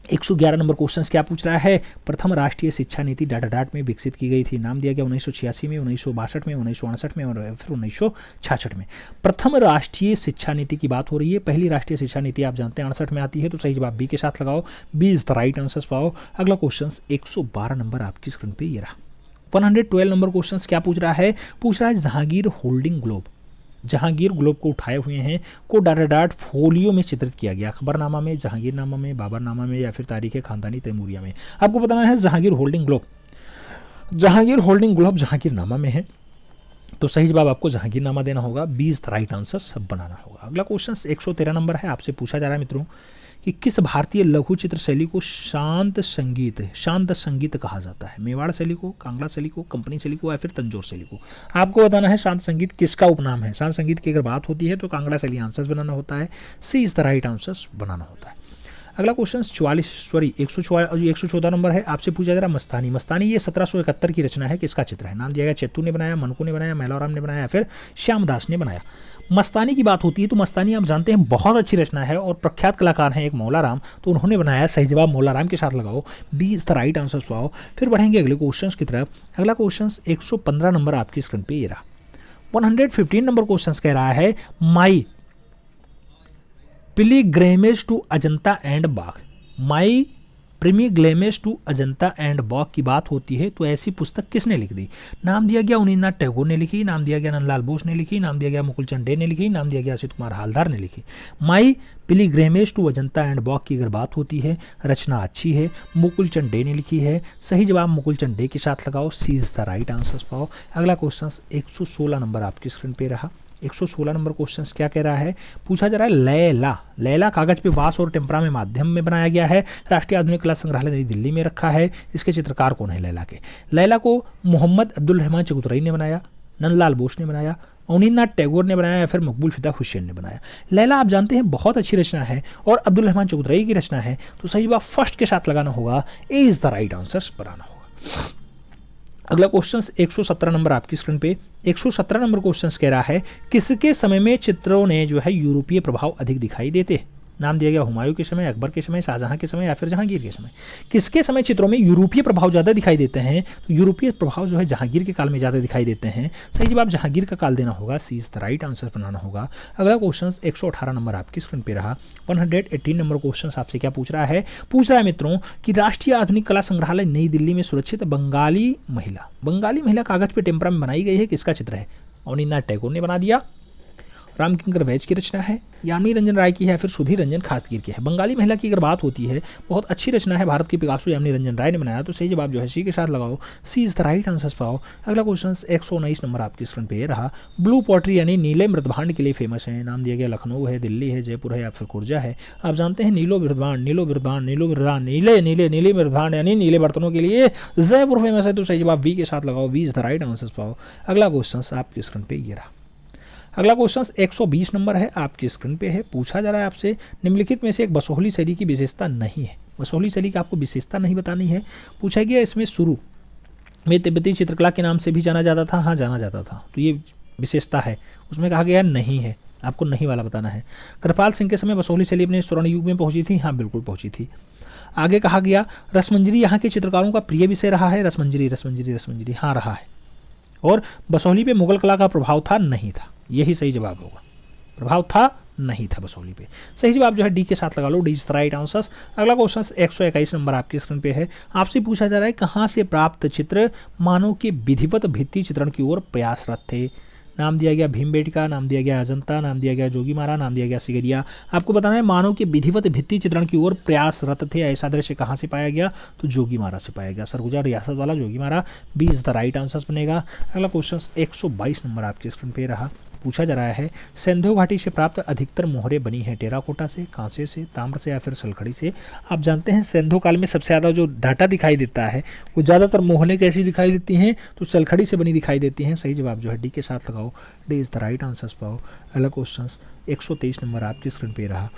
111 नंबर क्वेश्चन क्या पूछ रहा है प्रथम राष्ट्रीय शिक्षा नीति डाटाडाट में विकसित की गई थी। नाम दिया गया 1986 में, 1962 में, 1968 में और फिर 1966 में। प्रथम राष्ट्रीय शिक्षा नीति की बात हो रही है। पहली राष्ट्रीय शिक्षा नीति आप जानते हैं 68 में आती है, तो सही जवाब बी के साथ लगाओ, B is the right answer पाओ। अगला क्वेश्चन 112 नंबर आपकी स्क्रीन पे ये रहा। 112 नंबर क्वेश्चन क्या पूछ रहा है Jahangir holding globe, Jahangir globe को उठाए हुए हैं को डाटाडाट फोलियो में चित्रित किया गया। अखबरनामा में, जहांगीरनामा में, बाबरनामा में या फिर तारीख खानदानी तैमूरिया में। आपको बताना है जहांगीर होल्डिंग ग्लोब जहांगीरनामा में है, तो सही जवाब आपको जहांगीरनामा देना होगा, B is the right answer सब बनाना होगा। अगला क्वेश्चन 113 नंबर है। आपसे पूछा जा रहा है मित्रों कि किस भारतीय लघु चित्र शैली को शांत संगीत कहा जाता है। मेवाड़ शैली को, कांगड़ा शैली को, कंपनी शैली को या फिर तंजौर शैली को। आपको बताना है शांत संगीत किसका उपनाम है। शांत संगीत की अगर बात होती है तो कांगड़ा शैली आंसर बनाना होता है, सी इज द राइट आंसर बनाना होता है। अगला क्वेश्चन 114 नंबर है। आपसे पूछा जा रहा मस्तानी ये 1771 की रचना है, किसका चित्र है। नाम दिया गया चेत्तू ने बनाया, मनकू ने बनाया, मैलाराम ने बनाया या फिर श्यामदास ने बनाया। मस्तानी की बात होती है तो मस्तानी आप जानते हैं बहुत अच्छी रचना है और प्रख्यात कलाकार हैं एक मौलाराम, तो उन्होंने बनाया, सही जवाब मौलाराम के साथ लगाओ, B is the right answer पाओ। फिर बढ़ेंगे अगले क्वेश्चन की तरफ। अगला क्वेश्चन 115 नंबर आपकी स्क्रीन पे ये रहा। 115 नंबर क्वेश्चन कह रहा है my pilgrimage to Ajanta and Bagh. My pilgrimage to Ajanta and Bagh की बात होती है तो ऐसी पुस्तक किसने लिख दी। नाम दिया गया अवनींद्रनाथ टैगोर ने लिखी, नाम दिया गया नंदलाल बोस ने लिखी, नाम दिया गया मुकुलचंद डे ने लिखी, नाम दिया गया असित कुमार हालदार ने लिखी। माई pilgrimage to Ajanta and Bagh की अगर बात होती है रचना अच्छी है, मुकुलचंद डे ने लिखी है, सही जवाब मुकुलचंद डे के साथ लगाओ, C is the right answer पाओ। अगला क्वेश्चन 116 नंबर आपकी स्क्रीन पे रहा। 116 नंबर क्वेश्चन क्या कह रहा है, पूछा जा रहा है लैला कागज पे वास और टेम्परा में माध्यम में बनाया गया है, राष्ट्रीय आधुनिक कला संग्रहालय नई दिल्ली में रखा है। इसके चित्रकार कौन है लैला के। लैला को मोहम्मद अब्दुल रहमान चगुतरई ने बनाया, नंदलाल बोस ने बनाया, अवनींद्रनाथ टैगोर ने बनाया या फिर मकबूल फिदा हुसैन ने बनाया। लैला आप जानते हैं बहुत अच्छी रचना है और अब्दुल रहमान चगुतरई की रचना है, तो सही बात फर्स्ट के साथ लगाना होगा, ए इज द राइट आंसर बनाना होगा। अगला क्वेश्चन 117 नंबर आपकी स्क्रीन पे। 117 नंबर क्वेश्चन कह रहा है किसके समय में चित्रों ने जो है यूरोपीय प्रभाव अधिक दिखाई देते हैं। नाम दिया गया हुमायूं के समय, अकबर के समय, शाहजहां के समय या फिर जहांगीर के समय। किसके समय चित्रों में यूरोपीय प्रभाव ज़्यादा दिखाई देते हैं, तो यूरोपीय प्रभाव जो है जहांगीर के काल में ज़्यादा दिखाई देते हैं। सही जवाब जहांगीर का काल देना होगा, सी इज द राइट आंसर बनाना होगा। अगला क्वेश्चन 118 नंबर आपकी स्क्रीन पे रहा। 118 नंबर क्वेश्चन आपसे क्या पूछ रहा है मित्रों कि राष्ट्रीय आधुनिक कला संग्रहालय नई दिल्ली में सुरक्षित बंगाली महिला कागज पे टेम्परा में बनाई गई है, किसका चित्र है। अवनींद्रनाथ टैगोर ने बना दिया, रामकिंकर वैज की रचना है, यामिनी रंजन राय की है, फिर सुधीर रंजन खासगीर की है। बंगाली महिला की अगर बात होती है, बहुत अच्छी रचना है, भारत की पिकासो यामिनी रंजन राय ने बनाया, तो सही जवाब जो है सी के साथ लगाओ, C is the right answer पाओ। अगला क्वेश्चन 119 नंबर आपकी स्क्रीन पे रहा। ब्लू पॉटरी यानी नीले मृदभांड के लिए फेमस है। नाम दिया गया लखनऊ है, दिल्ली है, जयपुर है या फिर खुर्जा है। आप जानते हैं नीले मृदभांड यानी नीले बर्तनों के लिए जयपुर फेमस है, तो सही जवाब वी के साथ लगाओ, V is the right answer पाओ। अगला क्वेश्चन आपकी स्क्रीन पे ये रहा। अगला क्वेश्चन 120 नंबर है, आपकी स्क्रीन पे है। पूछा जा रहा है आपसे निम्नलिखित में से एक बसोहली शैली की विशेषता नहीं है। बसोहली शैली की आपको विशेषता नहीं बतानी है। पूछा गया इसमें शुरू में तिब्बती चित्रकला के नाम से भी जाना जाता था, हाँ जाना जाता था, तो ये विशेषता है। उसमें कहा गया नहीं है, आपको नहीं वाला बताना है। कृपाल सिंह के समय बसोहली शैली अपने स्वर्ण युग में पहुंची थी, हाँ बिल्कुल पहुंची थी। आगे कहा गया रसमंजरी यहाँ के चित्रकारों का प्रिय विषय रहा है। रसमंजरी हाँ रहा है। और बसोहली पे मुगल कला का प्रभाव था, नहीं था, यही सही जवाब होगा। प्रभाव था, नहीं था बसोहली पे। सही जवाब जो है डी के साथ लगा लो, D is the right answer. अगला क्वेश्चन 121 नंबर आपकी स्क्रीन पे है। आपसे पूछा जा रहा है कहाँ से प्राप्त चित्र मानव के विधिवत भित्ति चित्रण की ओर प्रयासरत थे। नाम दिया गया भीमबेटका, नाम दिया गया अजंता, नाम दिया गया जोगीमारा, नाम दिया गया सिगरिया। आपको बताना है मानव के विधिवत भित्ति चित्रण की ओर प्रयासरत थे। ऐसा दृश्य कहाँ से पाया गया, तो जोगीमारा से पाया गया। सरगुजा रियासत वाला Jogimara, B is the right answer बनेगा। अगला क्वेश्चन 122 नंबर आपकी स्क्रीन पे रहा। पूछा जा रहा है सिंधु घाटी से प्राप्त अधिकतर मोहरें बनी हैं टेराकोटा से, कांसे से, ताम्र से या फिर सलखड़ी से। आप जानते हैं सिंधु काल में सबसे ज़्यादा जो डाटा दिखाई देता है वो ज़्यादातर मोहरें कैसी दिखाई देती हैं, तो सलखड़ी से बनी दिखाई देती हैं। सही जवाब जो है डी के साथ लगाओ, D is the right answer पाओ। अगला क्वेश्चन 123 नंबर आपकी स्क्रीन पे रहा।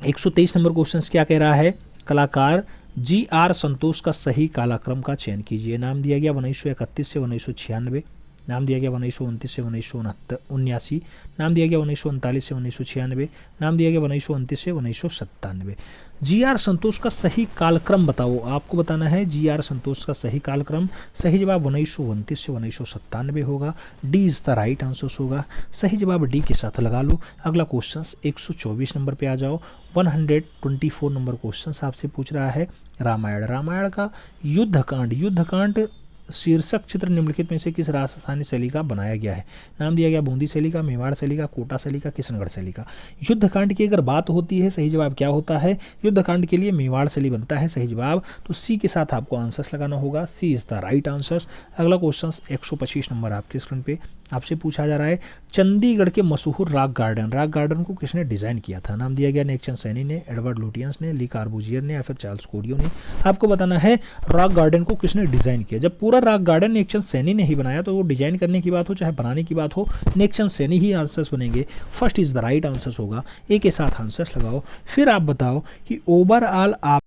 123 नंबर क्वेश्चन क्या कह रहा है, कलाकार GR संतोष का सही कालक्रम का चयन कीजिए। नाम दिया गया 1931 से 1996, नाम दिया गया 1929 से 1979, नाम दिया गया 1939 से 1996, नाम दिया गया 1929 से 1997। GR संतोष का सही कालक्रम बताओ, आपको बताना है GR संतोष का सही कालक्रम। सही जवाब 1929 से 1997 होगा, D is the right answer होगा। सही जवाब डी के साथ लगा लो। अगला क्वेश्चन 124 नंबर पे आ जाओ। 124 नंबर क्वेश्चन आपसे पूछ रहा है रामायण का युद्धकांड शीर्षक चित्र निम्नलिखित में से किस राजस्थानी शैली का बनाया गया है। नाम दिया गया बूंदी शैली का, मेवाड़ शैली का, कोटा शैली का, किशनगढ़ शैली का। युद्धकांड की अगर बात होती है, सही जवाब क्या होता है, युद्धकांड के लिए मेवाड़ शैली बनता है। सही जवाब तो सी के साथ आपको आंसर्स लगाना होगा, सी इज द राइट आंसर्स। अगला क्वेश्चन 125 नंबर आपके स्क्रीन पे आपसे पूछा जा रहा है चंडीगढ़ के मशहूर रॉक गार्डन को किसने डिजाइन किया था। नाम दिया गया नेकचंद सैनी ने, एडवर्ड लुटियंस ने, ली कार्बूजियर ने या फिर चार्ल्स कोडियो ने। आपको बताना है रॉक गार्डन को किसने डिजाइन किया। जब पूरा रॉक गार्डन नेकचंद सैनी ने ही बनाया, तो वो डिजाइन करने की बात हो चाहे बनाने की बात हो, नेकचंद सैनी ही आंसर्स बनेंगे। First is the right answers होगा, ए के साथ आंसर्स लगाओ। फिर आप बताओ कि ओवरऑल आप